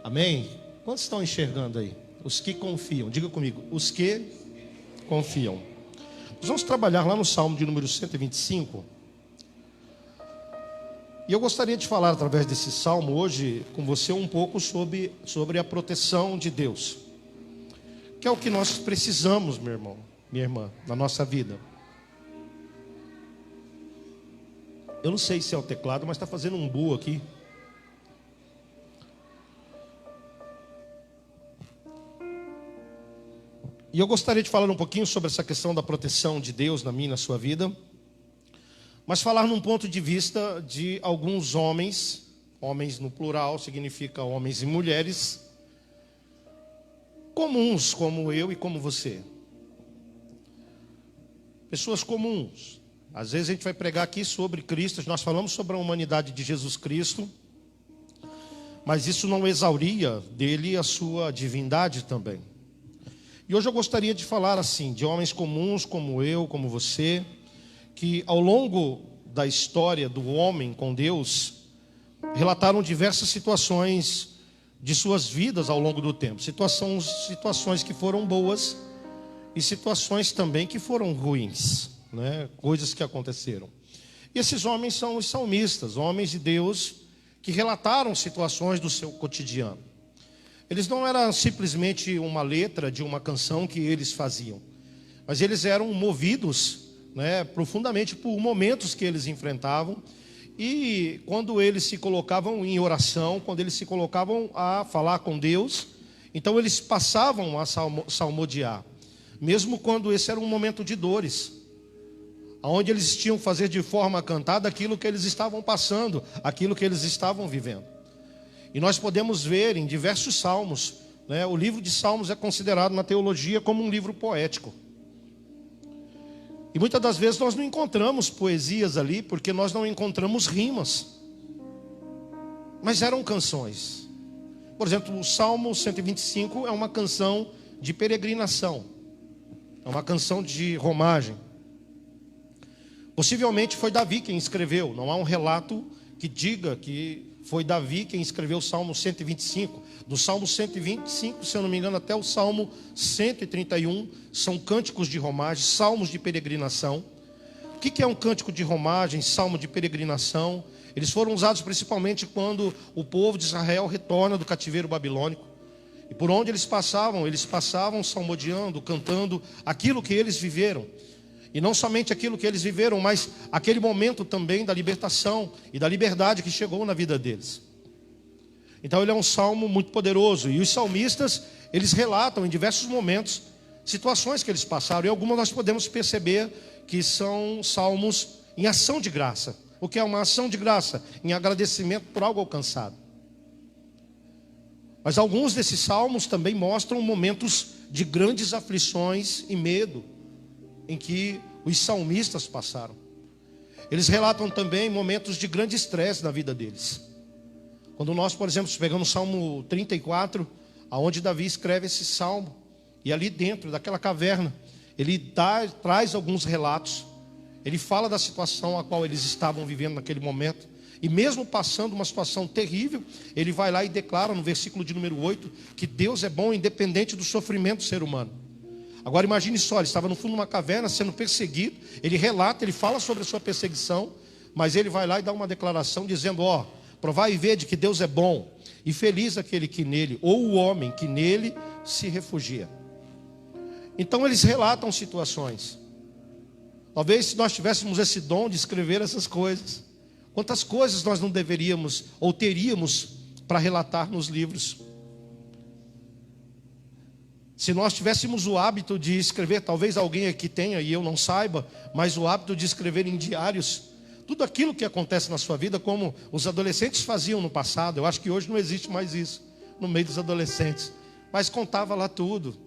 Amém? Quantos estão enxergando aí? Os que confiam. Diga comigo, os que confiam. Nós vamos trabalhar lá no Salmo de número 125. E eu gostaria de falar através desse salmo hoje com você um pouco sobre a proteção de Deus, que é o que nós precisamos, meu irmão, minha irmã, na nossa vida. Eu não sei se é o teclado, mas está fazendo um bu aqui. E eu gostaria de falar um pouquinho sobre essa questão da proteção de Deus na minha e na sua vida, mas falar num ponto de vista de alguns homens, homens no plural significa homens e mulheres, comuns como eu e como você. Pessoas comuns. Às vezes a gente vai pregar aqui sobre Cristo, nós falamos sobre a humanidade de Jesus Cristo, mas isso não exauria dele a sua divindade também. E hoje eu gostaria de falar assim, de homens comuns como eu, como você, que ao longo da história do homem com Deus, relataram diversas situações de suas vidas ao longo do tempo. Situações que foram boas e situações também que foram ruins, né? Coisas que aconteceram. E esses homens são os salmistas, homens de Deus que relataram situações do seu cotidiano. Eles não eram simplesmente uma letra de uma canção que eles faziam, mas eles eram movidos, né, profundamente por momentos que eles enfrentavam. E quando eles se colocavam em oração, quando eles se colocavam a falar com Deus, então eles passavam a salmodiar, mesmo quando esse era um momento de dores, onde eles tinham que fazer de forma cantada aquilo que eles estavam passando, aquilo que eles estavam vivendo. E nós podemos ver em diversos salmos, né, o livro de Salmos é considerado na teologia como um livro poético. E muitas das vezes nós não encontramos poesias ali, porque nós não encontramos rimas. Mas eram canções. Por exemplo, o Salmo 125 é uma canção de peregrinação. É uma canção de romagem. Possivelmente foi Davi quem escreveu. Não há um relato que diga que foi Davi quem escreveu o Salmo 125. Do Salmo 125, se eu não me engano, até o Salmo 131, são cânticos de romagem, salmos de peregrinação. O que é um cântico de romagem, salmo de peregrinação? Eles foram usados principalmente quando o povo de Israel retorna do cativeiro babilônico. E por onde eles passavam salmodiando, cantando aquilo que eles viveram. E não somente aquilo que eles viveram, mas aquele momento também da libertação e da liberdade que chegou na vida deles. Então ele é um salmo muito poderoso. E os salmistas, eles relatam em diversos momentos situações que eles passaram. E algumas nós podemos perceber que são salmos em ação de graça. O que é uma ação de graça? Em agradecimento por algo alcançado. Mas alguns desses salmos também mostram momentos de grandes aflições e medo em que os salmistas passaram. Eles relatam também momentos de grande estresse na vida deles. Quando nós, por exemplo, pegamos o Salmo 34, aonde Davi escreve esse salmo, e ali dentro daquela caverna, ele traz alguns relatos. Ele fala da situação a qual eles estavam vivendo naquele momento. E mesmo passando uma situação terrível, ele vai lá e declara no versículo de número 8, que Deus é bom independente do sofrimento do ser humano. Agora imagine só, ele estava no fundo de uma caverna sendo perseguido. Ele relata, ele fala sobre a sua perseguição, mas ele vai lá e dá uma declaração dizendo: provai e vede que Deus é bom, e feliz aquele que nele, ou o homem que nele se refugia. Então eles relatam situações. Talvez se nós tivéssemos esse dom de escrever essas coisas, quantas coisas nós não deveríamos ou teríamos para relatar nos livros. Se nós tivéssemos o hábito de escrever, talvez alguém aqui tenha e eu não saiba, mas o hábito de escrever em diários, tudo aquilo que acontece na sua vida, como os adolescentes faziam no passado. Eu acho que hoje não existe mais isso no meio dos adolescentes, mas contava lá tudo,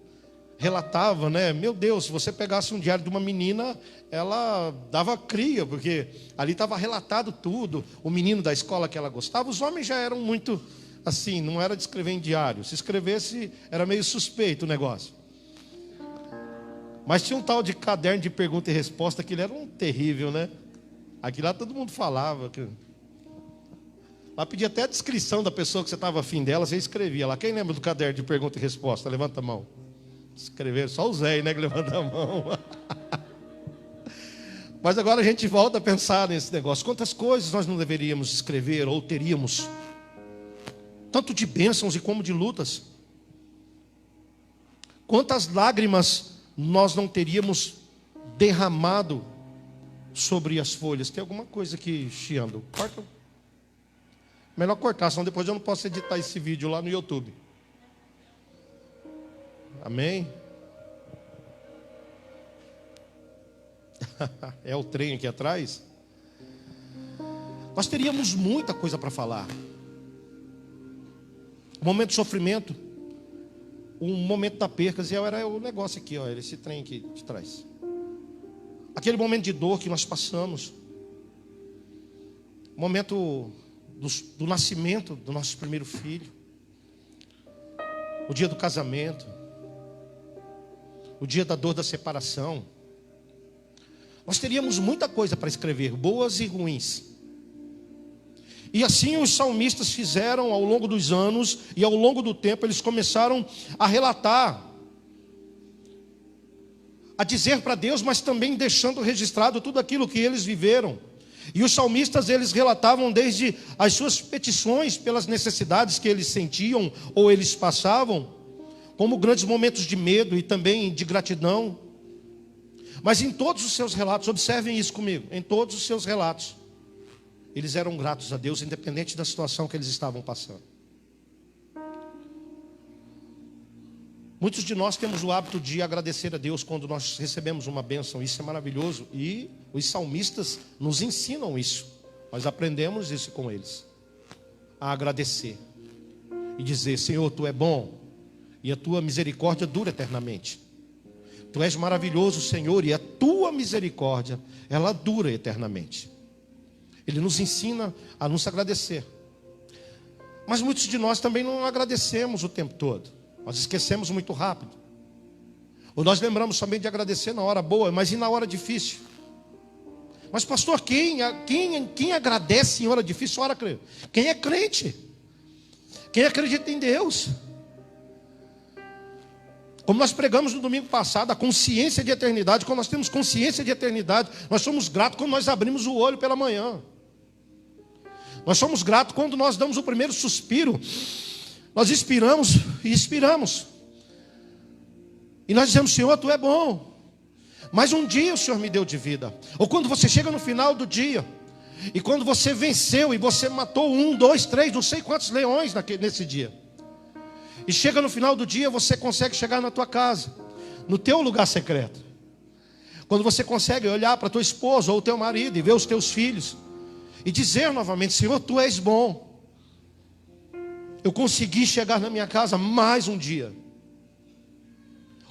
relatava, né? Meu Deus, se você pegasse um diário de uma menina, ela dava cria, porque ali estava relatado tudo. O menino da escola que ela gostava. Os homens já eram muito assim, não era de escrever em diário. Se escrevesse, era meio suspeito o negócio. Mas tinha um tal de caderno de pergunta e resposta, que ele era um terrível, né? Aqui lá todo mundo falava. Lá pedia até a descrição da pessoa que você estava afim dela, você escrevia lá. Quem lembra do caderno de pergunta e resposta? Levanta a mão. Escreveram, só o Zé, né, que levanta a mão. Mas agora a gente volta a pensar nesse negócio. Quantas coisas nós não deveríamos escrever ou teríamos? Tanto de bênçãos e como de lutas. Quantas lágrimas nós não teríamos derramado sobre as folhas? Tem alguma coisa aqui chiando. Corta. Melhor cortar, senão depois eu não posso editar esse vídeo lá no YouTube. Amém? É o trem aqui atrás. Nós teríamos muita coisa para falar. O momento de sofrimento, o momento da perca, era o negócio aqui, ó, era esse trem aqui de trás. Aquele momento de dor que nós passamos. O momento do nascimento do nosso primeiro filho. O dia do casamento. O dia da dor da separação. Nós teríamos muita coisa para escrever, boas e ruins. E assim os salmistas fizeram ao longo dos anos e ao longo do tempo, eles começaram a relatar, a dizer para Deus, mas também deixando registrado tudo aquilo que eles viveram. E os salmistas, eles relatavam desde as suas petições pelas necessidades que eles sentiam ou eles passavam, como grandes momentos de medo e também de gratidão. Mas em todos os seus relatos, observem isso comigo, em todos os seus relatos, eles eram gratos a Deus, independente da situação que eles estavam passando. Muitos de nós temos o hábito de agradecer a Deus quando nós recebemos uma bênção. Isso é maravilhoso. E os salmistas nos ensinam isso. Nós aprendemos isso com eles. A agradecer. E dizer, Senhor, Tu é bom. E a Tua misericórdia dura eternamente. Tu és maravilhoso, Senhor. E a Tua misericórdia, ela dura eternamente. Ele nos ensina a nos agradecer. Mas muitos de nós também não agradecemos o tempo todo. Nós esquecemos muito rápido. Ou nós lembramos somente de agradecer na hora boa, mas e na hora difícil? Mas pastor, quem agradece em hora difícil, ora crê. Quem é crente? Quem acredita em Deus? Como nós pregamos no domingo passado, a consciência de eternidade. Quando nós temos consciência de eternidade, nós somos gratos quando nós abrimos o olho pela manhã. Nós somos gratos quando nós damos o primeiro suspiro. Nós inspiramos e expiramos. E nós dizemos, Senhor, Tu é bom. Mas um dia o Senhor me deu de vida. Ou quando você chega no final do dia, e quando você venceu, e você matou 1, 2, 3, não sei quantos leões nesse dia. E chega no final do dia, você consegue chegar na tua casa, no teu lugar secreto. Quando você consegue olhar para tua esposa ou teu marido e ver os teus filhos, e dizer novamente, Senhor, Tu és bom. Eu consegui chegar na minha casa mais um dia.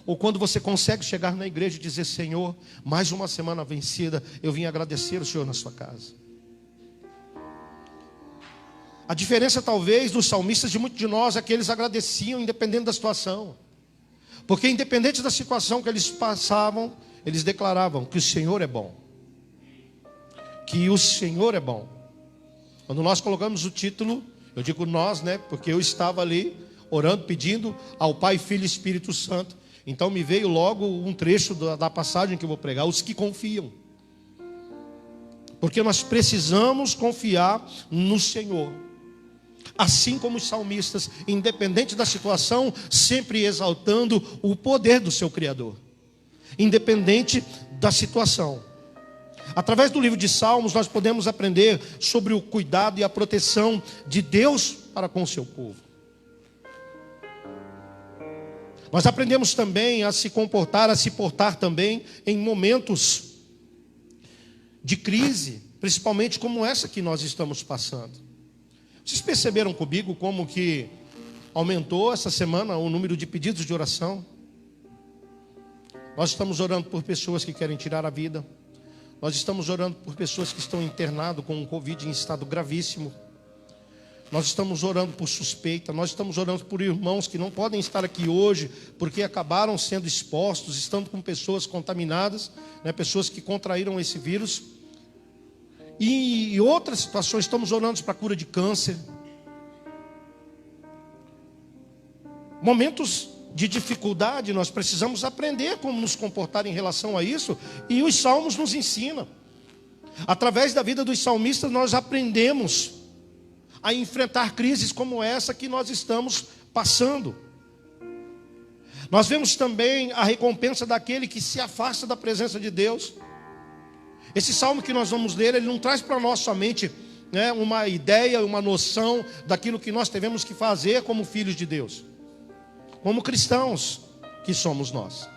Ou quando você consegue chegar na igreja e dizer, Senhor, mais uma semana vencida, eu vim agradecer o Senhor na sua casa. A diferença talvez dos salmistas de muitos de nós é que eles agradeciam independente da situação. Porque independente da situação que eles passavam, eles declaravam que o Senhor é bom. Que o Senhor é bom. Quando nós colocamos o título, eu digo nós, né? Porque eu estava ali orando, pedindo ao Pai, Filho e Espírito Santo. Então me veio logo um trecho da passagem que eu vou pregar, os que confiam. Porque nós precisamos confiar no Senhor. Assim como os salmistas, independente da situação, sempre exaltando o poder do seu Criador. Independente da situação. Através do livro de Salmos, nós podemos aprender sobre o cuidado e a proteção de Deus para com o seu povo. Nós aprendemos também a se comportar, a se portar também em momentos de crise, principalmente como essa que nós estamos passando. Vocês perceberam comigo como que aumentou essa semana o número de pedidos de oração? Nós estamos orando por pessoas que querem tirar a vida. Nós estamos orando por pessoas que estão internadas com um Covid em estado gravíssimo. Nós estamos orando por suspeita. Nós estamos orando por irmãos que não podem estar aqui hoje porque acabaram sendo expostos, estando com pessoas contaminadas, né, pessoas que contraíram esse vírus. E outras situações, estamos orando para a cura de câncer. Momentos de dificuldade, nós precisamos aprender como nos comportar em relação a isso. E os salmos nos ensinam. Através da vida dos salmistas, nós aprendemos a enfrentar crises como essa que nós estamos passando. Nós vemos também a recompensa daquele que se afasta da presença de Deus. Esse salmo que nós vamos ler, ele não traz para nós somente, né, uma ideia, uma noção daquilo que nós devemos que fazer como filhos de Deus, como cristãos que somos nós,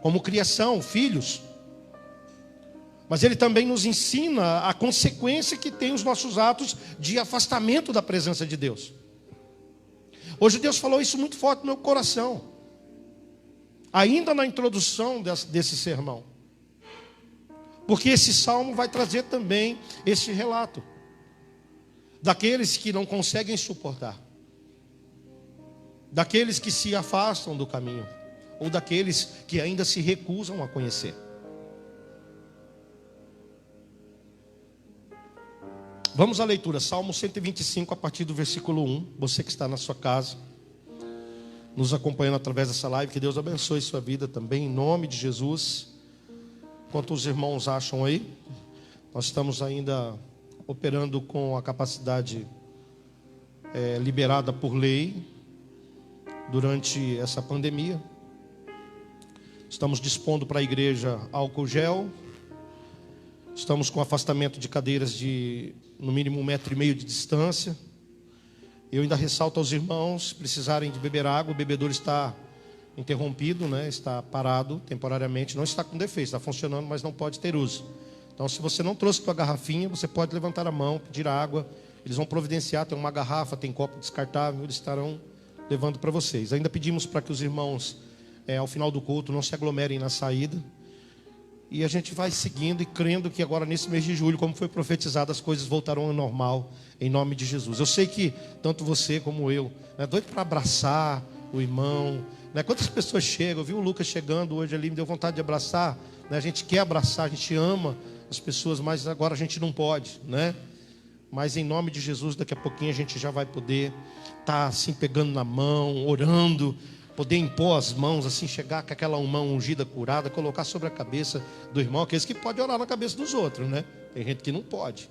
como criação, filhos. Mas ele também nos ensina a consequência que tem os nossos atos de afastamento da presença de Deus. Hoje Deus falou isso muito forte no meu coração, ainda na introdução desse sermão. Porque esse salmo vai trazer também esse relato daqueles que não conseguem suportar, daqueles que se afastam do caminho, ou daqueles que ainda se recusam a conhecer. Vamos à leitura, Salmo 125, a partir do versículo 1. Você que está na sua casa, nos acompanhando através dessa live, que Deus abençoe sua vida também, em nome de Jesus. Enquanto os irmãos acham aí, nós estamos ainda operando com a capacidade liberada por lei durante essa pandemia. Estamos dispondo para a igreja álcool gel. Estamos com afastamento de cadeiras de no mínimo 1,5 metro de distância. Eu ainda ressalto aos irmãos, se precisarem de beber água, o bebedouro está interrompido, né? Está parado temporariamente, não está com defeito, está funcionando, mas não pode ter uso. Então, se você não trouxe sua garrafinha, você pode levantar a mão, pedir água. Eles vão providenciar, tem uma garrafa, tem copo descartável, eles estarão levando para vocês. Ainda pedimos para que os irmãos, ao final do culto, não se aglomerem na saída. E a gente vai seguindo e crendo que agora nesse mês de julho, como foi profetizado, as coisas voltarão ao normal, em nome de Jesus. Eu sei que tanto você como eu, né, doido para abraçar o irmão, né? Quantas pessoas chegam, eu vi o Lucas chegando hoje ali, me deu vontade de abraçar, né? A gente quer abraçar, a gente ama as pessoas, mas agora a gente não pode, né? Mas em nome de Jesus, daqui a pouquinho a gente já vai poder estar assim pegando na mão, orando, poder impor as mãos, assim, chegar com aquela mão ungida, curada, colocar sobre a cabeça do irmão, aqueles que podem orar na cabeça dos outros, né? Tem gente que não pode.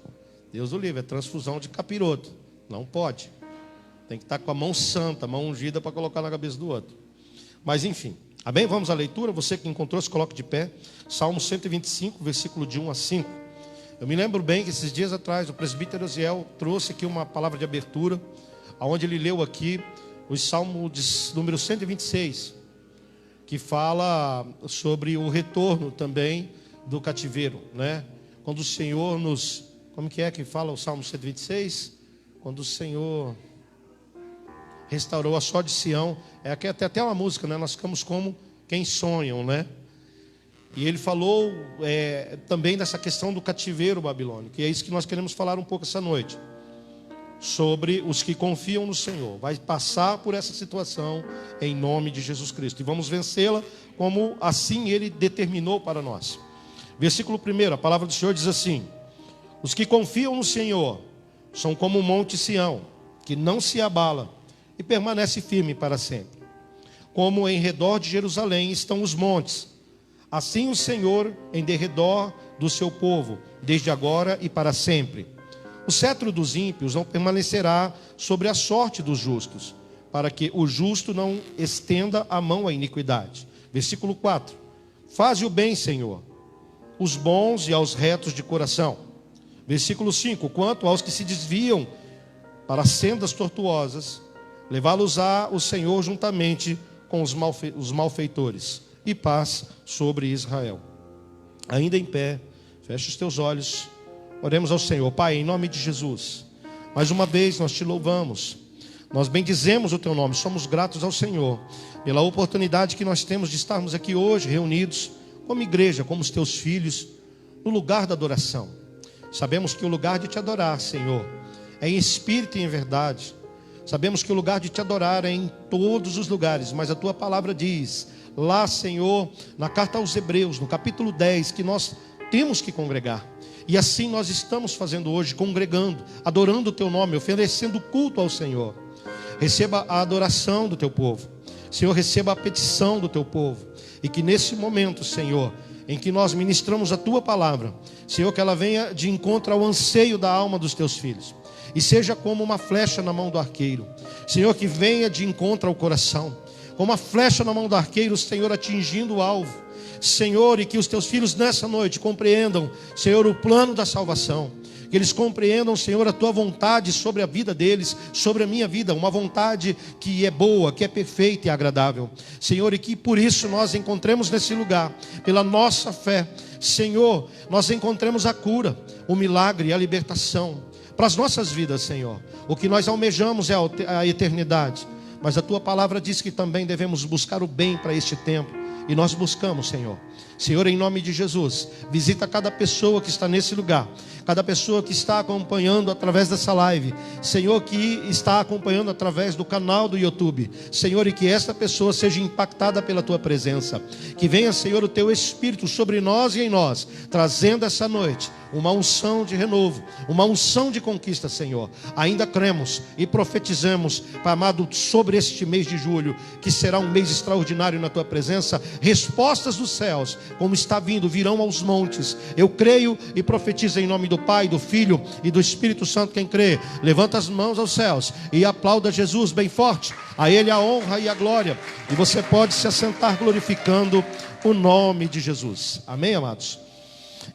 Deus o livre, é transfusão de capiroto. Não pode. Tem que estar com a mão santa, a mão ungida para colocar na cabeça do outro. Mas enfim, amém? Vamos à leitura. Você que encontrou, se coloque de pé. Salmo 125, versículo de 1 a 5. Eu me lembro bem que esses dias atrás o presbítero Osiel trouxe aqui uma palavra de abertura, onde ele leu aqui o Salmo número 126, que fala sobre o retorno também do cativeiro, né? Quando o Senhor nos... Como que fala o Salmo 126? Quando o Senhor restaurou a só de Sião. Aqui tem até uma música, né? Nós ficamos como quem sonham, né? E ele falou também dessa questão do cativeiro babilônico. E é isso que nós queremos falar um pouco essa noite. Sobre os que confiam no Senhor. Vai passar por essa situação em nome de Jesus Cristo. E vamos vencê-la como assim Ele determinou para nós. Versículo 1, a palavra do Senhor diz assim: os que confiam no Senhor são como o monte Sião, que não se abala e permanece firme para sempre. Como em redor de Jerusalém estão os montes, assim o Senhor em derredor do seu povo, desde agora e para sempre. O cetro dos ímpios não permanecerá sobre a sorte dos justos, para que o justo não estenda a mão à iniquidade. Versículo 4. Faze o bem, Senhor, os bons e aos retos de coração. Versículo 5. Quanto aos que se desviam para sendas tortuosas, levá-los-á o Senhor juntamente com os malfeitores, e paz sobre Israel. Ainda em pé, feche os teus olhos. Oremos ao Senhor. Pai, em nome de Jesus, mais uma vez nós te louvamos, nós bendizemos o teu nome, somos gratos ao Senhor pela oportunidade que nós temos de estarmos aqui hoje reunidos como igreja, como os teus filhos, no lugar da adoração. Sabemos que o lugar de te adorar, Senhor, é em espírito e em verdade. Sabemos que o lugar de te adorar é em todos os lugares, mas a tua palavra diz lá, Senhor, na carta aos Hebreus, no capítulo 10, que nós temos que congregar. E assim nós estamos fazendo hoje, congregando, adorando o teu nome, oferecendo culto ao Senhor. Receba a adoração do teu povo. Senhor, receba a petição do teu povo. E que nesse momento, Senhor, em que nós ministramos a tua palavra, Senhor, que ela venha de encontro ao anseio da alma dos teus filhos. E seja como uma flecha na mão do arqueiro. Senhor, que venha de encontro ao coração. Como uma flecha na mão do arqueiro, Senhor, atingindo o alvo. Senhor, e que os teus filhos nessa noite compreendam, Senhor, o plano da salvação. Que eles compreendam, Senhor, a tua vontade sobre a vida deles, sobre a minha vida. Uma vontade que é boa, que é perfeita e agradável. Senhor, e que por isso nós encontremos nesse lugar, pela nossa fé, Senhor, nós encontremos a cura, o milagre e a libertação para as nossas vidas, Senhor. O que nós almejamos é a eternidade. Mas a tua palavra diz que também devemos buscar o bem para este tempo. E nós buscamos, Senhor. Senhor, em nome de Jesus, visita cada pessoa que está nesse lugar, cada pessoa que está acompanhando através dessa live, Senhor, que está acompanhando através do canal do YouTube, Senhor, e que esta pessoa seja impactada pela tua presença. Que venha, Senhor, o teu Espírito sobre nós e em nós, trazendo essa noite uma unção de renovo, uma unção de conquista, Senhor. Ainda cremos e profetizamos, Pai amado, sobre este mês de julho, que será um mês extraordinário na tua presença. Respostas dos céus, como está vindo, virão aos montes. Eu creio e profetizo em nome do Pai, do Filho e do Espírito Santo. Quem crê, levanta as mãos aos céus e aplauda Jesus bem forte. A Ele a honra e a glória. E você pode se assentar glorificando o nome de Jesus. Amém, amados?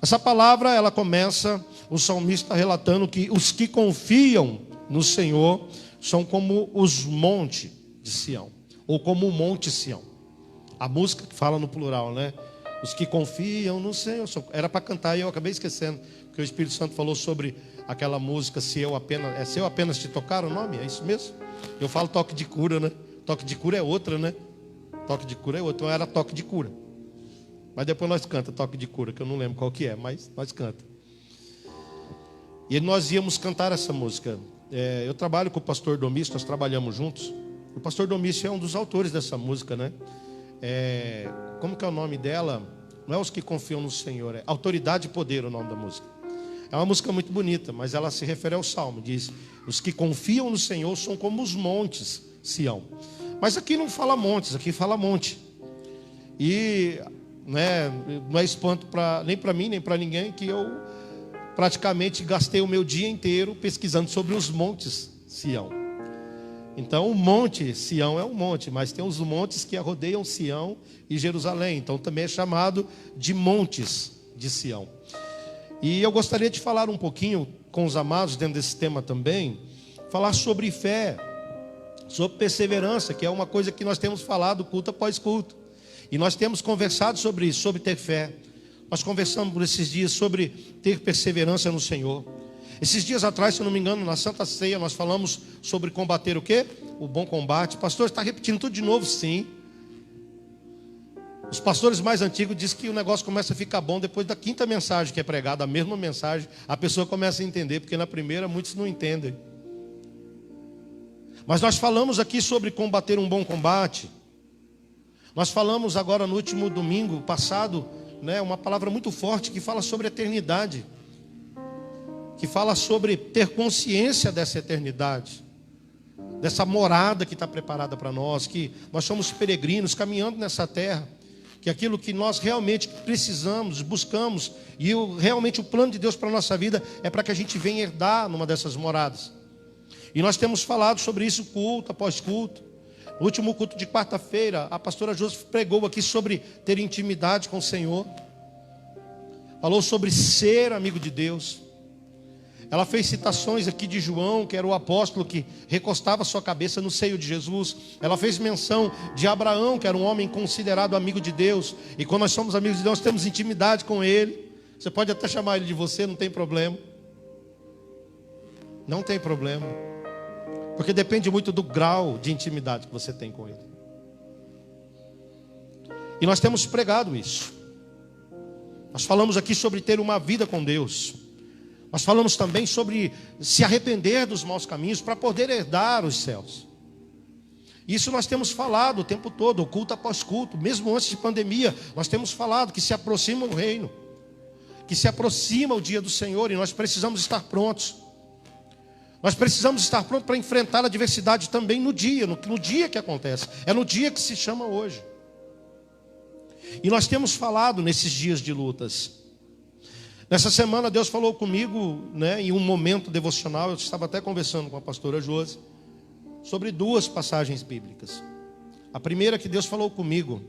Essa palavra, ela começa, o salmista relatando que os que confiam no Senhor são como os montes de Sião, ou como o monte Sião. A música que fala no plural, né? Os que confiam no Senhor. Era para cantar e eu acabei esquecendo, porque o Espírito Santo falou sobre aquela música, se eu apenas te tocar, o nome? É isso mesmo? Eu falo toque de cura, né? Toque de cura é outra, né? Toque de cura é outra, então era toque de cura. Mas depois nós canta toque de cura, que eu não lembro qual que é, mas nós canta. E nós íamos cantar essa música. Eu trabalho com o pastor Domício, nós trabalhamos juntos. O pastor Domício é um dos autores dessa música, né? Como que é o nome dela? Não é os que confiam no Senhor, é Autoridade e Poder o nome da música. É uma música muito bonita, mas ela se refere ao Salmo. Diz, os que confiam no Senhor são como os montes, Sião. Mas aqui não fala montes, aqui fala monte. E não é espanto nem para mim, nem para ninguém, que eu praticamente gastei o meu dia inteiro pesquisando sobre os montes Sião. Então o monte Sião é um monte, mas tem os montes que rodeiam Sião e Jerusalém. Então também é chamado de montes de Sião. E eu gostaria de falar um pouquinho com os amados dentro desse tema também, falar sobre fé, sobre perseverança, que é uma coisa que nós temos falado culto após culto. E nós temos conversado sobre isso, sobre ter fé. Nós conversamos por esses dias sobre ter perseverança no Senhor. Esses dias atrás, se eu não me engano, na Santa Ceia, nós falamos sobre combater o quê? O bom combate. O pastor está repetindo tudo de novo, sim. Os pastores mais antigos dizem que o negócio começa a ficar bom depois da quinta mensagem que é pregada, a mesma mensagem, a pessoa começa a entender, porque na primeira muitos não entendem. Mas nós falamos aqui sobre combater um bom combate. Nós falamos agora no último domingo passado, uma palavra muito forte que fala sobre eternidade, que fala sobre ter consciência dessa eternidade, dessa morada que está preparada para nós, que nós somos peregrinos caminhando nessa terra, que aquilo que nós realmente precisamos, buscamos, e realmente o plano de Deus para a nossa vida é para que a gente venha herdar numa dessas moradas. E nós temos falado sobre isso culto após culto. No último culto de quarta-feira, a pastora Josi pregou aqui sobre ter intimidade com o Senhor. Falou sobre ser amigo de Deus. Ela fez citações aqui de João, que era o apóstolo que recostava sua cabeça no seio de Jesus. Ela fez menção de Abraão, que era um homem considerado amigo de Deus. E quando nós somos amigos de Deus, nós temos intimidade com ele. Você pode até chamar ele de você, não tem problema. Não tem problema. Porque depende muito do grau de intimidade que você tem com ele. E nós temos pregado isso. Nós falamos aqui sobre ter uma vida com Deus. Nós falamos também sobre se arrepender dos maus caminhos para poder herdar os céus. Isso nós temos falado o tempo todo, culto após culto. Mesmo antes de pandemia, nós temos falado que se aproxima o reino. que se aproxima o dia do Senhor e nós precisamos estar prontos. Nós precisamos estar prontos para enfrentar a adversidade também no dia que acontece. É no dia que se chama hoje. E nós temos falado nesses dias de lutas. Nessa semana Deus falou comigo, em um momento devocional, eu estava até conversando com a pastora Josi, sobre 2 passagens bíblicas. A primeira que Deus falou comigo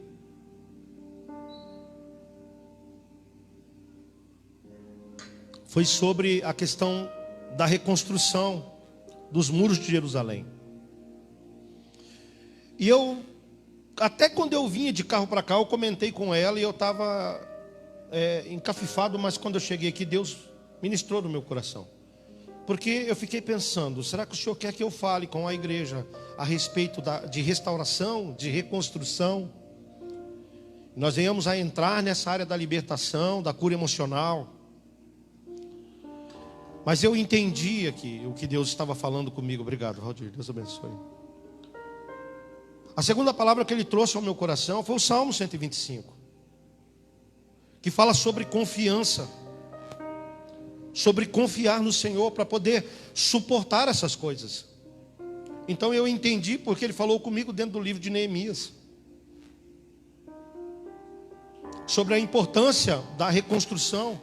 foi sobre a questão da reconstrução dos muros de Jerusalém. E até quando eu vinha de carro para cá, eu comentei com ela e eu estava encafifado, mas quando eu cheguei aqui, Deus ministrou no meu coração. Porque eu fiquei pensando, será que o Senhor quer que eu fale com a igreja a respeito de restauração, de reconstrução? Nós venhamos a entrar nessa área da libertação, da cura emocional. Mas eu entendi aqui o que Deus estava falando comigo. Obrigado, Valdir, Deus abençoe. A segunda palavra que Ele trouxe ao meu coração foi o Salmo 125, que fala sobre confiança, sobre confiar no Senhor para poder suportar essas coisas. Então eu entendi porque Ele falou comigo dentro do livro de Neemias, sobre a importância da reconstrução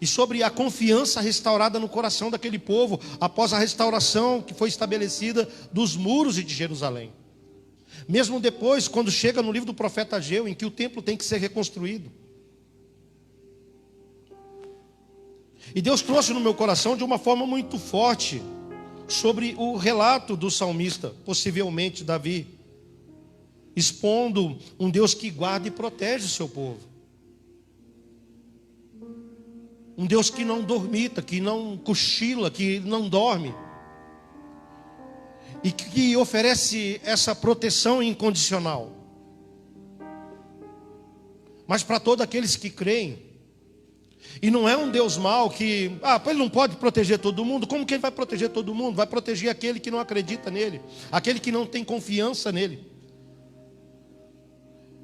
e sobre a confiança restaurada no coração daquele povo após a restauração que foi estabelecida dos muros de Jerusalém. Mesmo depois, quando chega no livro do profeta Ageu, em que o templo tem que ser reconstruído. E Deus trouxe no meu coração de uma forma muito forte sobre o relato do salmista, possivelmente Davi, expondo um Deus que guarda e protege o seu povo. Um Deus que não dormita, que não cochila, que não dorme. E que oferece essa proteção incondicional. Mas para todos aqueles que creem. E não é um Deus mau que... Ele não pode proteger todo mundo. Como que Ele vai proteger todo mundo? Vai proteger aquele que não acredita nele. Aquele que não tem confiança nele.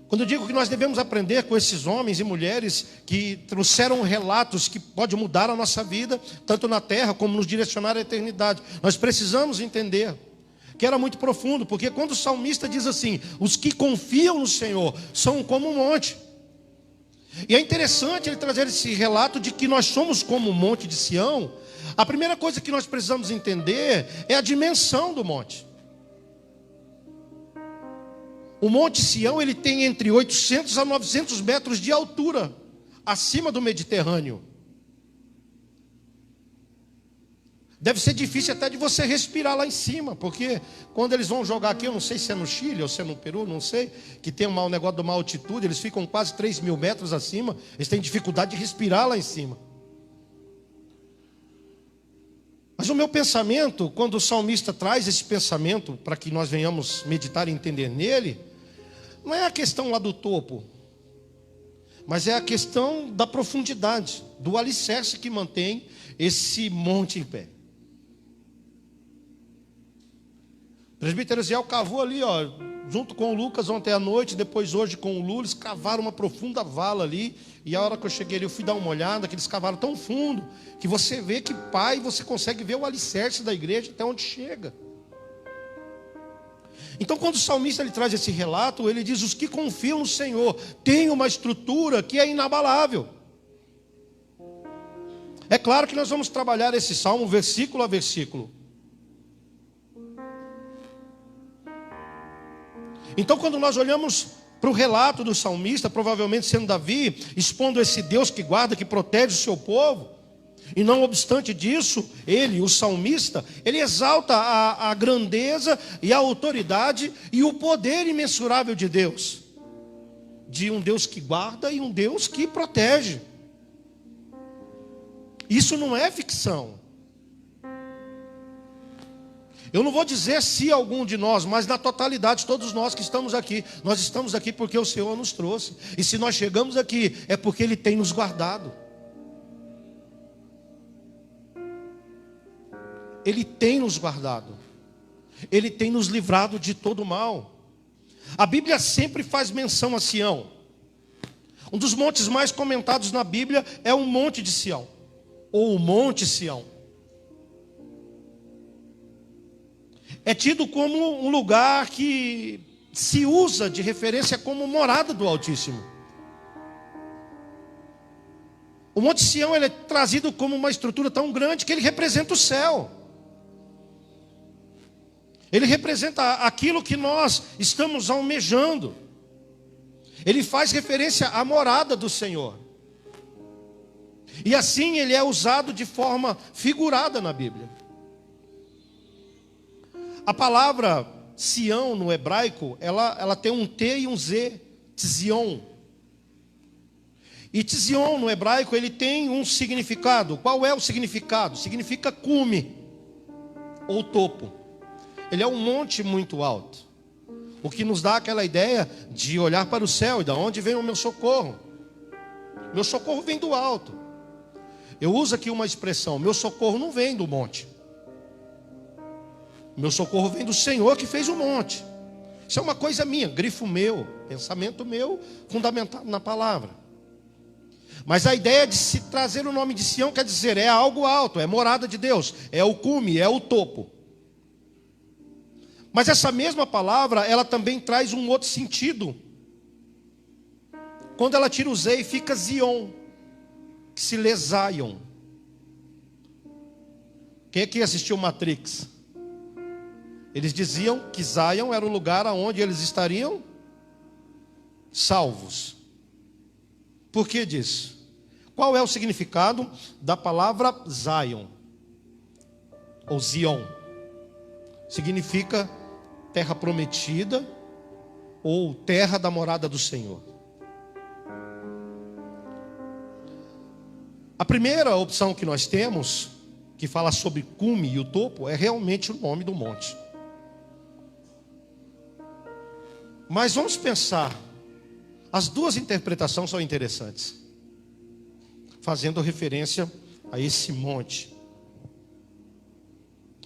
Quando eu digo que nós devemos aprender com esses homens e mulheres que trouxeram relatos que podem mudar a nossa vida, tanto na terra como nos direcionar à eternidade, nós precisamos entender que era muito profundo, porque quando o salmista diz assim, os que confiam no Senhor são como um monte. E é interessante ele trazer esse relato de que nós somos como um monte de Sião. A primeira coisa que nós precisamos entender é a dimensão do monte. O Monte Sião, ele tem entre 800 a 900 metros de altura, acima do Mediterrâneo. Deve ser difícil até de você respirar lá em cima, porque quando eles vão jogar aqui, eu não sei se é no Chile ou se é no Peru, não sei, que tem um negócio de uma altitude, eles ficam quase 3.000 metros acima, eles têm dificuldade de respirar lá em cima. Mas o meu pensamento, quando o salmista traz esse pensamento, para que nós venhamos meditar e entender nele, não é a questão lá do topo, mas é a questão da profundidade, do alicerce que mantém esse monte em pé. O presbítero Ziel cavou ali, junto com o Lucas ontem à noite, depois hoje com o Lula, eles cavaram uma profunda vala ali, e a hora que eu cheguei ali, eu fui dar uma olhada, que eles cavaram tão fundo, que você vê que você consegue ver o alicerce da igreja até onde chega. Então quando o salmista ele traz esse relato, ele diz, os que confiam no Senhor têm uma estrutura que é inabalável. É claro que nós vamos trabalhar esse salmo versículo a versículo. Então quando nós olhamos para o relato do salmista, provavelmente sendo Davi, expondo esse Deus que guarda, que protege o seu povo, e não obstante disso, ele, o salmista, ele exalta a grandeza e a autoridade e o poder imensurável de Deus. De um Deus que guarda e um Deus que protege. Isso não é ficção. Eu não vou dizer se algum de nós, mas na totalidade, todos nós que estamos aqui, nós estamos aqui porque o Senhor nos trouxe. E se nós chegamos aqui, é porque Ele tem nos guardado. Ele tem nos guardado. Ele tem nos livrado de todo mal. A Bíblia sempre faz menção a Sião. Um dos montes mais comentados na Bíblia é o Monte de Sião, ou o Monte Sião. É tido como um lugar que se usa de referência como morada do Altíssimo. O Monte Sião ele é trazido como uma estrutura tão grande que ele representa o céu. Ele representa aquilo que nós estamos almejando. Ele faz referência à morada do Senhor. E assim ele é usado de forma figurada na Bíblia. A palavra Sião no hebraico, ela tem um T e um Z, Tzion. E Tzion no hebraico, ele tem um significado. Qual é o significado? Significa cume, ou topo. Ele é um monte muito alto. O que nos dá aquela ideia de olhar para o céu e de onde vem o meu socorro. Meu socorro vem do alto. Eu uso aqui uma expressão, meu socorro não vem do monte. Meu socorro vem do Senhor que fez o monte. Isso é uma coisa minha, grifo meu, pensamento meu, fundamentado na palavra. Mas a ideia de se trazer o nome de Sião quer dizer, é algo alto, é morada de Deus, é o cume, é o topo. Mas essa mesma palavra, ela também traz um outro sentido. Quando ela tira o Z e fica Zion, que se lê Zion. Quem aqui assistiu Matrix? Eles diziam que Zion era o lugar onde eles estariam salvos. Por que disso? Qual é o significado da palavra Zion? Ou Zion? Significa terra prometida ou terra da morada do Senhor. A primeira opção que nós temos, que fala sobre cume e o topo, é realmente o nome do monte. Mas vamos pensar, as duas interpretações são interessantes, fazendo referência a esse monte.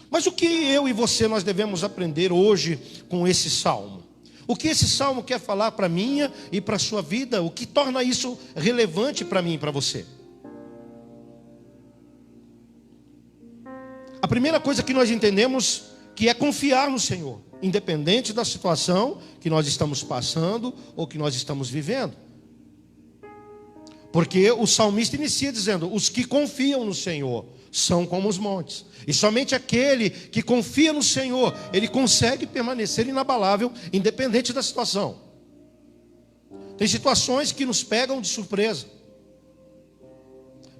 Mas o que eu e você nós devemos aprender hoje com esse salmo? O que esse salmo quer falar para a minha e para a sua vida? O que torna isso relevante para mim e para você? A primeira coisa que nós entendemos que é confiar no Senhor, independente da situação que nós estamos passando ou que nós estamos vivendo. Porque o salmista inicia dizendo, os que confiam no Senhor são como os montes. E somente aquele que confia no Senhor, ele consegue permanecer inabalável, independente da situação. Tem situações que nos pegam de surpresa.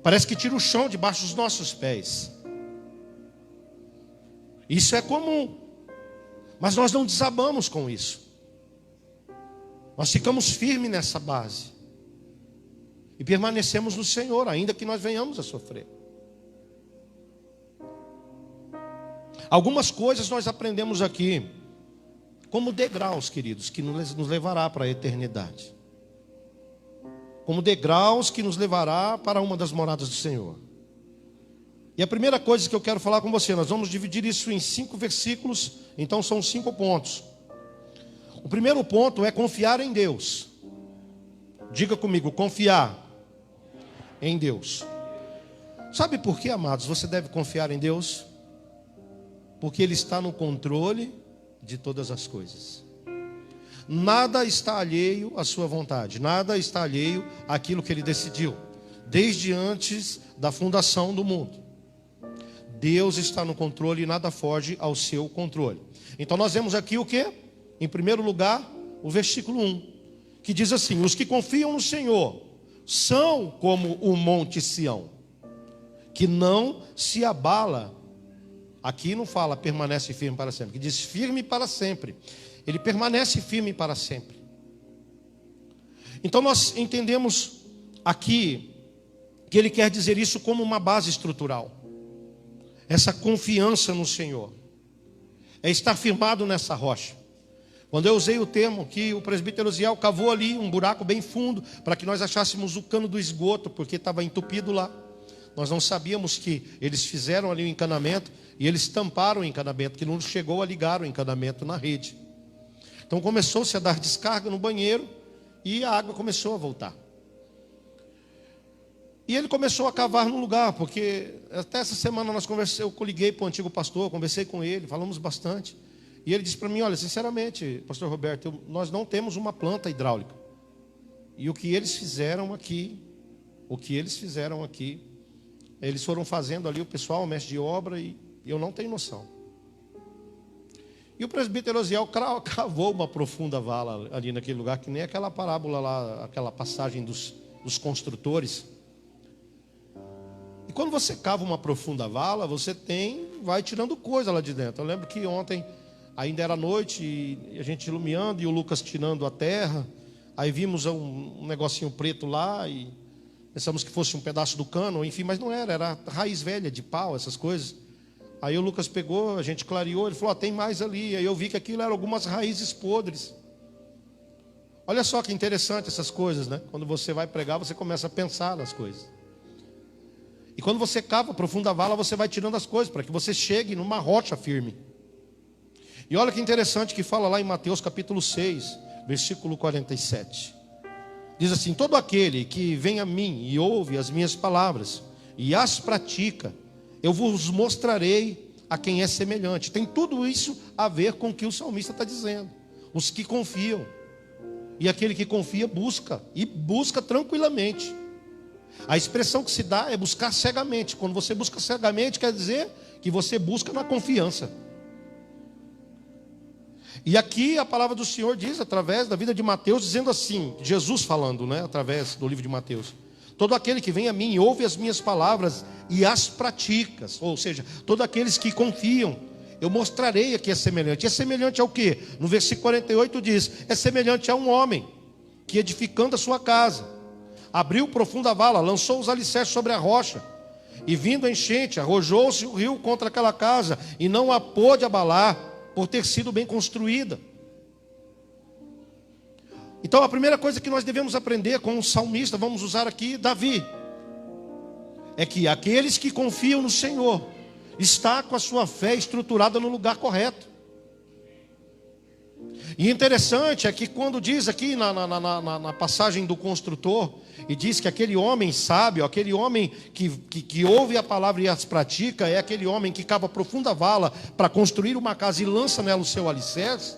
Parece que tira o chão debaixo dos nossos pés. Isso é comum. Mas nós não desabamos com isso. Nós ficamos firmes nessa base. E permanecemos no Senhor, ainda que nós venhamos a sofrer. Algumas coisas nós aprendemos aqui, como degraus, queridos, que nos levará para a eternidade. Como degraus que nos levará para uma das moradas do Senhor. E a primeira coisa que eu quero falar com você, nós vamos dividir isso em 5 versículos, então são 5 pontos. O primeiro ponto é confiar em Deus. Diga comigo, confiar em Deus. Sabe por quê, amados? Você deve confiar em Deus? Porque Ele está no controle de todas as coisas. Nada está alheio à sua vontade, nada está alheio àquilo que Ele decidiu, desde antes da fundação do mundo. Deus está no controle e nada foge ao seu controle. Então nós vemos aqui o quê? Em primeiro lugar, o versículo 1, que diz assim, os que confiam no Senhor são como o monte Sião, que não se abala. Aqui não fala permanece firme para sempre, que diz firme para sempre. Ele permanece firme para sempre. Então nós entendemos aqui que ele quer dizer isso como uma base estrutural. Essa confiança no Senhor é estar firmado nessa rocha. Quando eu usei o termo que o presbítero Ziel cavou ali um buraco bem fundo para que nós achássemos o cano do esgoto, porque estava entupido lá. Nós não sabíamos que eles fizeram ali o encanamento e eles tamparam o encanamento, que não chegou a ligar o encanamento na rede. Então começou-se a dar descarga no banheiro e a água começou a voltar. E ele começou a cavar no lugar, porque até essa semana eu liguei para o antigo pastor, conversei com ele, falamos bastante. E ele disse para mim, olha, sinceramente, pastor Roberto, nós não temos uma planta hidráulica. E o que eles fizeram aqui, eles foram fazendo ali, o pessoal, o mestre de obra, e eu não tenho noção. E o presbítero Osiel cavou uma profunda vala ali naquele lugar, que nem aquela parábola lá, aquela passagem dos construtores. E quando você cava uma profunda vala, você vai tirando coisa lá de dentro. Eu lembro que ontem, ainda era noite, e a gente iluminando, e o Lucas tirando a terra. Aí vimos um negocinho preto lá, e pensamos que fosse um pedaço do cano, enfim, mas não era raiz velha de pau, essas coisas. Aí o Lucas pegou, a gente clareou, ele falou, tem mais ali. Aí eu vi que aquilo eram algumas raízes podres. Olha só que interessante essas coisas, né? Quando você vai pregar, você começa a pensar nas coisas. E quando você cava profunda vala, você vai tirando as coisas, para que você chegue numa rocha firme. E olha que interessante que fala lá em Mateus capítulo 6, versículo 47. Diz assim, todo aquele que vem a mim e ouve as minhas palavras e as pratica, eu vos mostrarei a quem é semelhante. Tem tudo isso a ver com o que o salmista está dizendo. Os que confiam. E aquele que confia busca. E busca tranquilamente. A expressão que se dá é buscar cegamente. Quando você busca cegamente, quer dizer que você busca na confiança. E aqui a palavra do Senhor diz, através da vida de Mateus, dizendo assim, Jesus falando, né, através do livro de Mateus. Todo aquele que vem a mim e ouve as minhas palavras e as pratica, ou seja, todos aqueles que confiam, eu mostrarei a que é semelhante. É semelhante ao quê? No versículo 48 diz, é semelhante a um homem que edificando a sua casa, abriu profunda vala, lançou os alicerces sobre a rocha, e vindo a enchente, arrojou-se o rio contra aquela casa, e não a pôde abalar, por ter sido bem construída. Então a primeira coisa que nós devemos aprender com o salmista, vamos usar aqui Davi, é que aqueles que confiam no Senhor, está com a sua fé estruturada no lugar correto. E interessante é que quando diz aqui na passagem do construtor, e diz que aquele homem sábio, aquele homem que ouve a palavra e as pratica, é aquele homem que cava profunda vala para construir uma casa e lança nela o seu alicerce,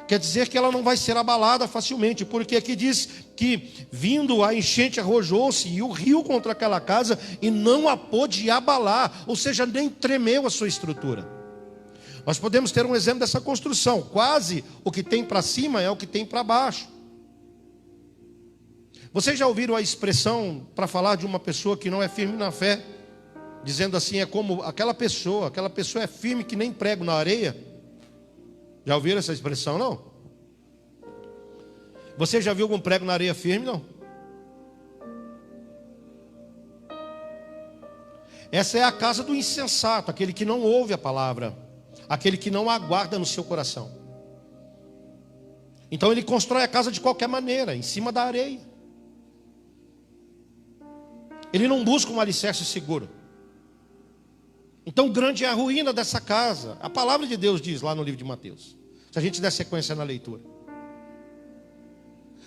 quer dizer que ela não vai ser abalada facilmente, porque aqui diz que vindo a enchente arrojou-se e o rio contra aquela casa e não a pôde abalar, ou seja, nem tremeu a sua estrutura. Nós podemos ter um exemplo dessa construção, quase o que tem para cima é o que tem para baixo. Vocês já ouviram a expressão para falar de uma pessoa que não é firme na fé, dizendo assim, é como aquela pessoa é firme que nem prego na areia? Já ouviram essa expressão, não? Você já viu algum prego na areia firme, não? Essa é a casa do insensato, aquele que não ouve a palavra, aquele que não aguarda no seu coração. Então ele constrói a casa de qualquer maneira, em cima da areia. Ele não busca um alicerce seguro. Então grande é a ruína dessa casa. A palavra de Deus diz lá no livro de Mateus, se a gente der sequência na leitura.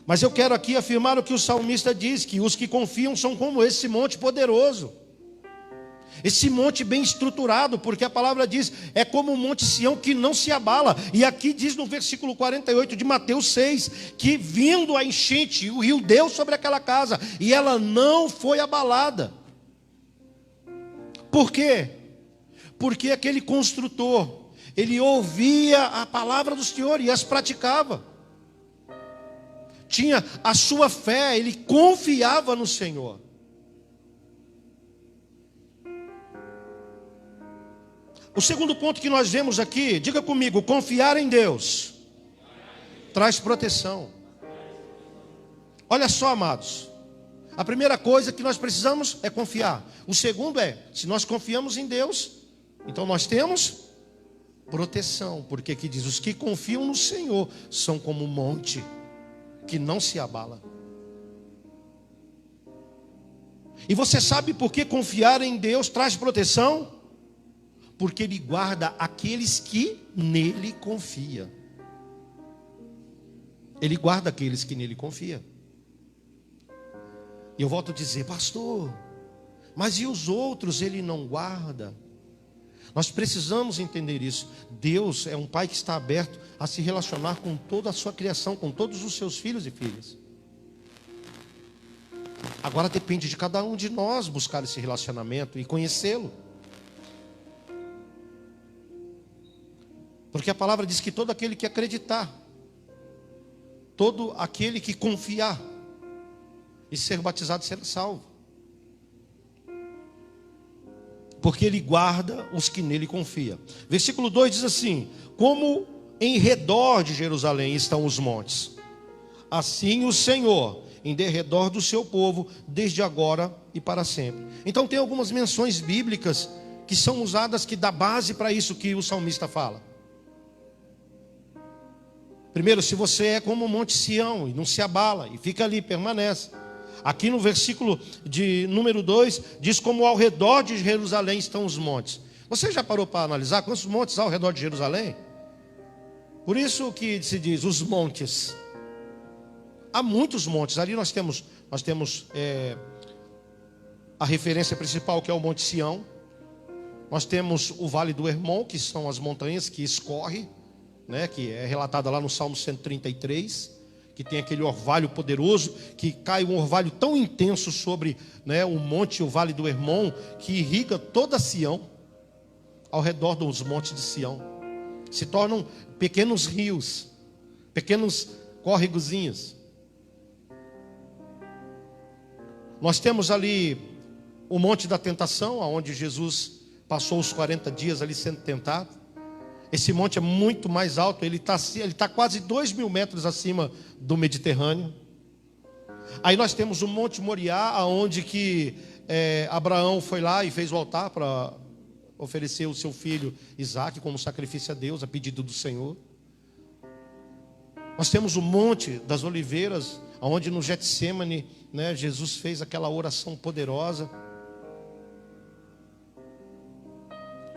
Mas eu quero aqui afirmar o que o salmista diz, que os que confiam são como esse monte poderoso, esse monte bem estruturado, porque a palavra diz, é como o monte Sião que não se abala. E aqui diz no versículo 48 de Mateus 6, que vindo a enchente, o rio deu sobre aquela casa, e ela não foi abalada. Por quê? Porque aquele construtor, ele ouvia a palavra do Senhor e as praticava. Tinha a sua fé, ele confiava no Senhor. O segundo ponto que nós vemos aqui, diga comigo, confiar em Deus traz proteção. Olha só, amados, a primeira coisa que nós precisamos é confiar. O segundo é, se nós confiamos em Deus, então nós temos proteção, porque aqui diz, os que confiam no Senhor são como um monte que não se abala. E você sabe por que confiar em Deus traz proteção? Porque Ele guarda aqueles que nele confiam. Ele guarda aqueles que nele confiam. E eu volto a dizer, pastor, mas e os outros ele não guarda? Nós precisamos entender isso. Deus é um pai que está aberto a se relacionar com toda a sua criação, com todos os seus filhos e filhas. Agora depende de cada um de nós buscar esse relacionamento e conhecê-lo. Porque a palavra diz que todo aquele que acreditar, todo aquele que confiar e ser batizado será salvo. Porque ele guarda os que nele confiam. Versículo 2 diz assim: como em redor de Jerusalém estão os montes, assim o Senhor em derredor do seu povo, desde agora e para sempre. Então tem algumas menções bíblicas que são usadas, que dá base para isso que o salmista fala. Primeiro, se você é como o Monte Sião e não se abala e fica ali, permanece. Aqui no versículo de número 2, diz como ao redor de Jerusalém estão os montes. Você já parou para analisar quantos montes há ao redor de Jerusalém? Por isso que se diz os montes. Há muitos montes. Ali nós temos a referência principal, que é o Monte Sião. Nós temos o Vale do Hermon, que são as montanhas que escorrem, né, que é relatada lá no Salmo 133, que tem aquele orvalho poderoso, que cai um orvalho tão intenso sobre, né, o monte, o Vale do Hermon, que irriga toda Sião, ao redor dos montes de Sião. Se tornam pequenos rios, pequenos córregozinhos. Nós temos ali o Monte da Tentação, onde Jesus passou os 40 dias ali sendo tentado. Esse monte é muito mais alto, ele está quase 2.000 metros acima do Mediterrâneo. Aí nós temos o Monte Moriá, onde que Abraão foi lá e fez o altar para oferecer o seu filho Isaque como sacrifício a Deus, a pedido do Senhor. Nós temos o Monte das Oliveiras, onde no Getsêmani, né, Jesus fez aquela oração poderosa.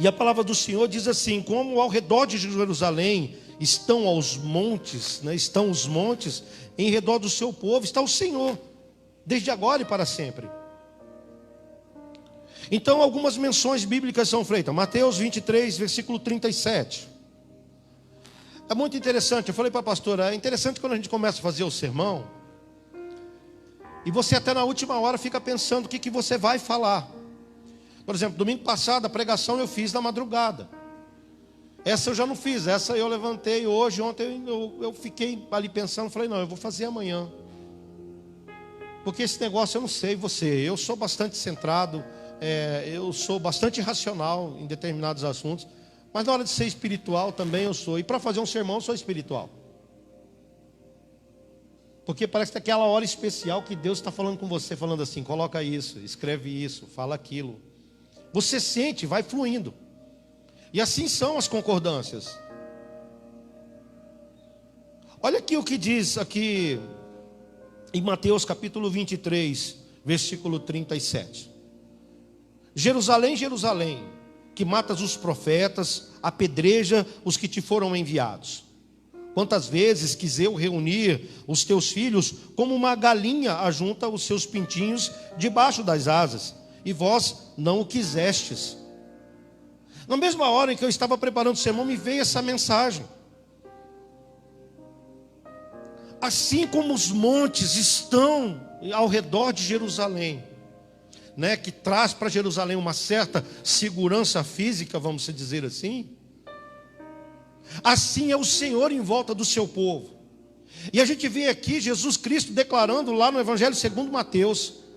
E a palavra do Senhor diz assim: como ao redor de Jerusalém estão os montes, né, estão os montes, em redor do seu povo está o Senhor, desde agora e para sempre. Então algumas menções bíblicas são feitas. Mateus 23, versículo 37. É muito interessante, eu falei para a pastora, é interessante quando a gente começa a fazer o sermão, e você até na última hora fica pensando o que você vai falar. Por exemplo, domingo passado a pregação eu fiz na madrugada. Essa eu já não fiz, essa eu levantei hoje, ontem eu fiquei ali pensando, falei, não, eu vou fazer amanhã. Porque esse negócio eu não sei eu sou bastante centrado, eu sou bastante racional em determinados assuntos, mas na hora de ser espiritual também eu sou. E para fazer um sermão eu sou espiritual. Porque parece que é aquela hora especial que Deus está falando com você, falando assim, coloca isso, escreve isso, fala aquilo. Você sente, vai fluindo. E assim são as concordâncias. Olha aqui o que diz aqui em Mateus capítulo 23, versículo 37. Jerusalém, Jerusalém, que matas os profetas, apedreja os que te foram enviados. Quantas vezes quis eu reunir os teus filhos, como uma galinha ajunta os seus pintinhos debaixo das asas, e vós não o quisestes. Na mesma hora em que eu estava preparando o sermão, me veio essa mensagem. Assim como os montes estão ao redor de Jerusalém, né, que traz para Jerusalém uma certa segurança física, vamos dizer assim, assim é o Senhor em volta do seu povo. E a gente vê aqui Jesus Cristo declarando lá no Evangelho segundo Mateus,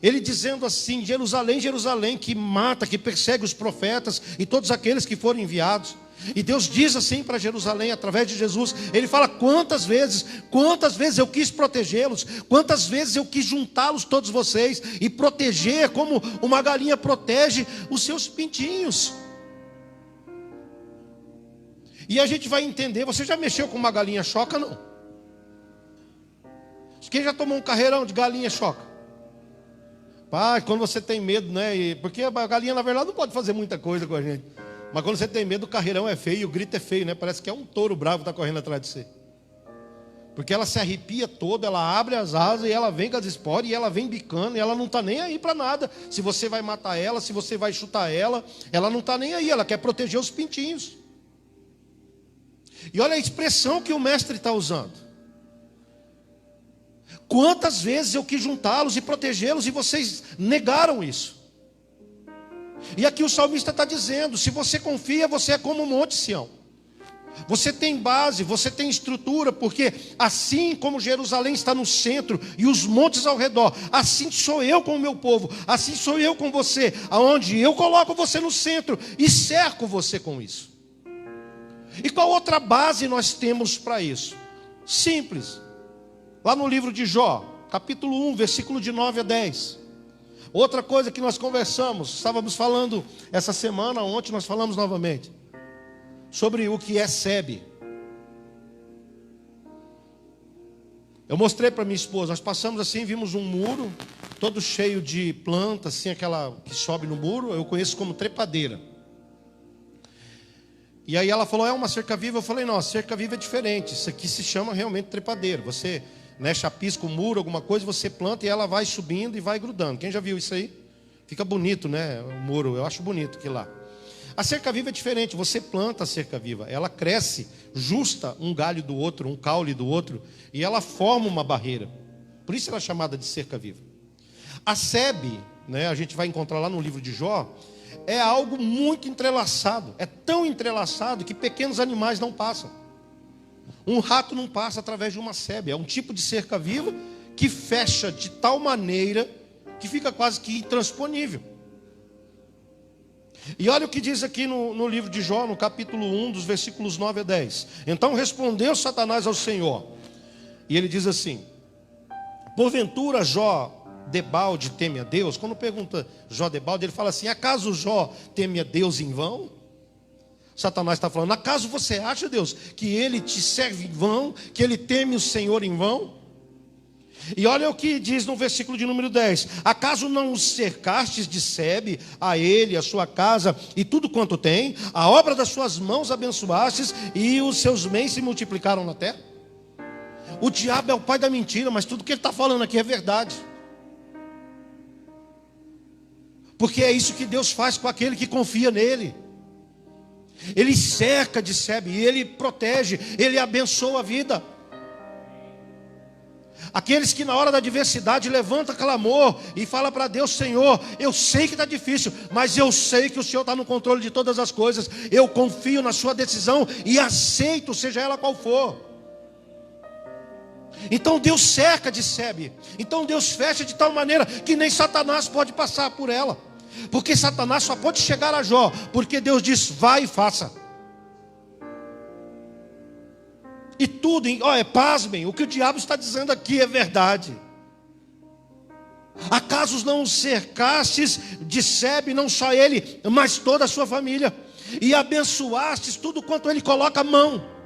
ele dizendo assim: Jerusalém, Jerusalém, que mata, que persegue os profetas e todos aqueles que foram enviados. E Deus diz assim para Jerusalém, através de Jesus, ele fala: quantas vezes eu quis protegê-los, quantas vezes eu quis juntá-los todos vocês e proteger, como uma galinha protege os seus pintinhos. E a gente vai entender. Você já mexeu com uma galinha choca, não? Quem já tomou um carreirão de galinha choca? Pai, quando você tem medo, né? Porque a galinha na verdade não pode fazer muita coisa com a gente. Mas quando você tem medo, o carreirão é feio, o grito é feio, né? Parece que é um touro bravo que está correndo atrás de você. Porque ela se arrepia toda, ela abre as asas e ela vem com as esporas e ela vem bicando e ela não está nem aí para nada. Se você vai matar ela, se você vai chutar ela não está nem aí, ela quer proteger os pintinhos. E olha a expressão que o mestre está usando. Quantas vezes eu quis juntá-los e protegê-los e vocês negaram isso. E aqui o salmista está dizendo, se você confia, você é como o Monte Sião. Você tem base, você tem estrutura, porque assim como Jerusalém está no centro e os montes ao redor, assim sou eu com o meu povo, assim sou eu com você, aonde eu coloco você no centro e cerco você com isso. E qual outra base nós temos para isso? Simples. Lá no livro de Jó, capítulo 1, versículo de 9 a 10. Outra coisa que nós conversamos, estávamos falando essa semana, ontem nós falamos novamente sobre o que é Sebe. Eu mostrei para minha esposa, nós passamos assim, vimos um muro, todo cheio de plantas, assim, aquela que sobe no muro, eu conheço como trepadeira. E aí ela falou, é uma cerca-viva? Eu falei, não, a cerca-viva é diferente, isso aqui se chama realmente trepadeira. Você, né, chapisca o muro, alguma coisa, você planta e ela vai subindo e vai grudando. Quem já viu isso aí? Fica bonito, né, o muro, eu acho bonito aquilo lá. A cerca-viva é diferente, você planta a cerca-viva, ela cresce, justa um galho do outro, um caule do outro, e ela forma uma barreira. Por isso ela é chamada de cerca-viva. A Sebe, né, a gente vai encontrar lá no livro de Jó, é algo muito entrelaçado, é tão entrelaçado que pequenos animais não passam. Um rato não passa através de uma Sebe, é um tipo de cerca-viva que fecha de tal maneira que fica quase que intransponível. E olha o que diz aqui no livro de Jó, no capítulo 1, dos versículos 9 a 10. Então respondeu Satanás ao Senhor, e ele diz assim, porventura Jó debalde teme a Deus? Quando pergunta Jó debalde, ele fala assim, acaso Jó teme a Deus em vão? Satanás está falando, acaso você acha, Deus, que ele te serve em vão, que ele teme o Senhor em vão? E olha o que diz no versículo de número 10, acaso não os cercastes de Sebe, a ele, a sua casa e tudo quanto tem, a obra das suas mãos abençoastes e os seus bens se multiplicaram na terra? O diabo é o pai da mentira, mas tudo que ele está falando aqui é verdade. Porque é isso que Deus faz com aquele que confia nele. Ele cerca de Sebe, ele protege, ele abençoa a vida. Aqueles que na hora da adversidade levantam clamor e fala para Deus, Senhor, eu sei que está difícil, mas eu sei que o Senhor está no controle de todas as coisas. Eu confio na sua decisão e aceito, seja ela qual for. Então Deus cerca de Sebe. Então Deus fecha de tal maneira que nem Satanás pode passar por ela. Porque Satanás só pode chegar a Jó, porque Deus diz, vai e faça. E tudo, pasmem, o que o diabo está dizendo aqui é verdade. Acaso não os cercastes de Sebe, não só ele, mas toda a sua família, e abençoastes tudo quanto ele coloca a mão.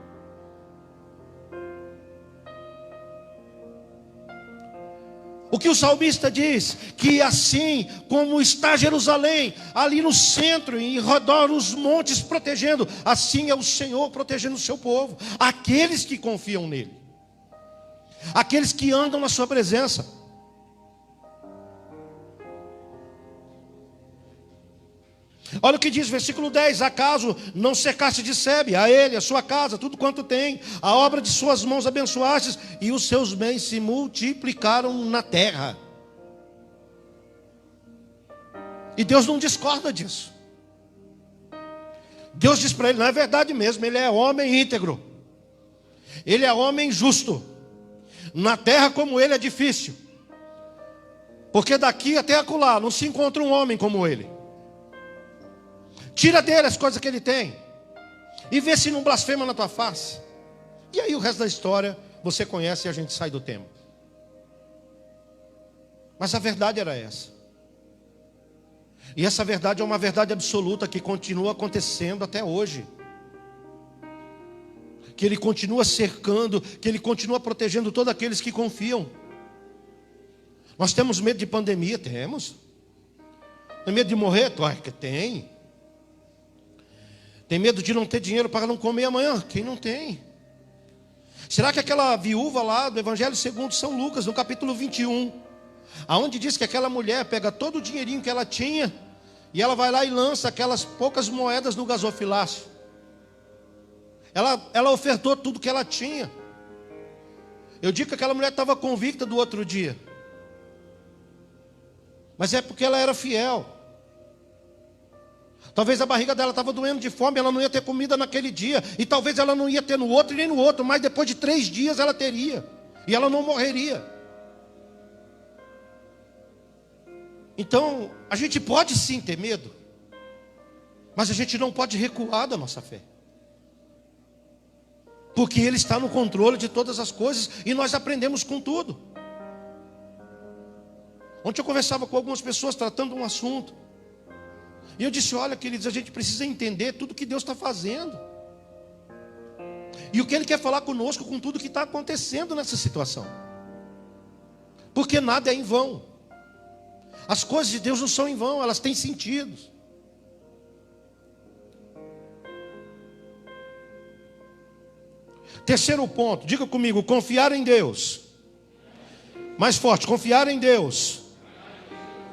O que o salmista diz, que assim como está Jerusalém, ali no centro, em redor os montes protegendo, assim é o Senhor protegendo o seu povo, aqueles que confiam nele, aqueles que andam na sua presença. Olha o que diz, versículo 10, acaso não cercaste de Sebe, a ele, a sua casa, tudo quanto tem, a obra de suas mãos abençoastes, e os seus bens se multiplicaram na terra. E Deus não discorda disso. Deus diz para ele, não é verdade mesmo, ele é homem íntegro, ele é homem justo, na terra como ele é difícil, porque daqui até acolá não se encontra um homem como ele. Tira dele as coisas que ele tem e vê se não blasfema na tua face. E aí o resto da história você conhece e a gente sai do tema. Mas a verdade era essa. E essa verdade é uma verdade absoluta que continua acontecendo até hoje. Que ele continua cercando, que ele continua protegendo todos aqueles que confiam. Nós temos medo de pandemia? Temos. Tem medo de morrer? Claro que tem. Tem medo de não ter dinheiro para não comer amanhã? Quem não tem? Será que aquela viúva lá do Evangelho segundo São Lucas, no capítulo 21, aonde diz que aquela mulher pega todo o dinheirinho que ela tinha e ela vai lá e lança aquelas poucas moedas no gasofilácio. Ela ofertou tudo que ela tinha. Eu digo que aquela mulher estava convicta do outro dia, mas é porque ela era fiel. Talvez a barriga dela estava doendo de fome, ela não ia ter comida naquele dia, e talvez ela não ia ter no outro e nem no outro, mas depois de 3 dias ela teria, e ela não morreria. Então, a gente pode sim ter medo, mas a gente não pode recuar da nossa fé, porque Ele está no controle de todas as coisas, e nós aprendemos com tudo. Ontem eu conversava com algumas pessoas tratando um assunto, e eu disse: olha, queridos, a gente precisa entender tudo que Deus está fazendo, e o que Ele quer falar conosco com tudo que está acontecendo nessa situação, porque nada é em vão. As coisas de Deus não são em vão, elas têm sentido. Terceiro ponto, diga comigo: confiar em Deus. Mais forte, confiar em Deus.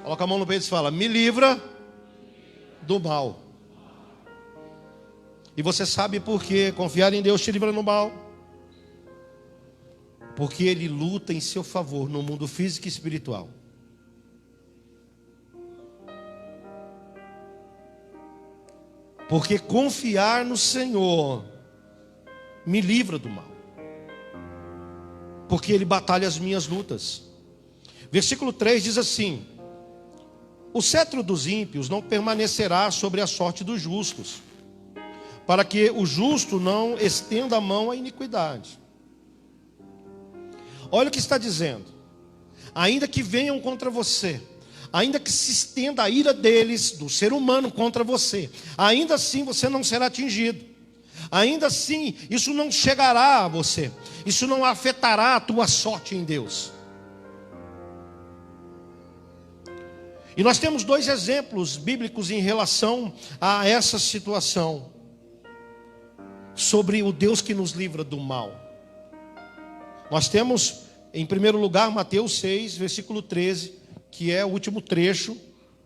Coloca a mão no peito e fala: me livra do mal. E você sabe por que confiar em Deus te livra do mal? Porque Ele luta em seu favor no mundo físico e espiritual. Porque confiar no Senhor me livra do mal, porque Ele batalha as minhas lutas. Versículo 3 diz assim: o cetro dos ímpios não permanecerá sobre a sorte dos justos, para que o justo não estenda a mão à iniquidade. Olha o que está dizendo: ainda que venham contra você, ainda que se estenda a ira deles, do ser humano, contra você, ainda assim você não será atingido. Ainda assim, isso não chegará a você. Isso não afetará a tua sorte em Deus. E nós temos 2 exemplos bíblicos em relação a essa situação, sobre o Deus que nos livra do mal. Nós temos, em primeiro lugar, Mateus 6, versículo 13, que é o último trecho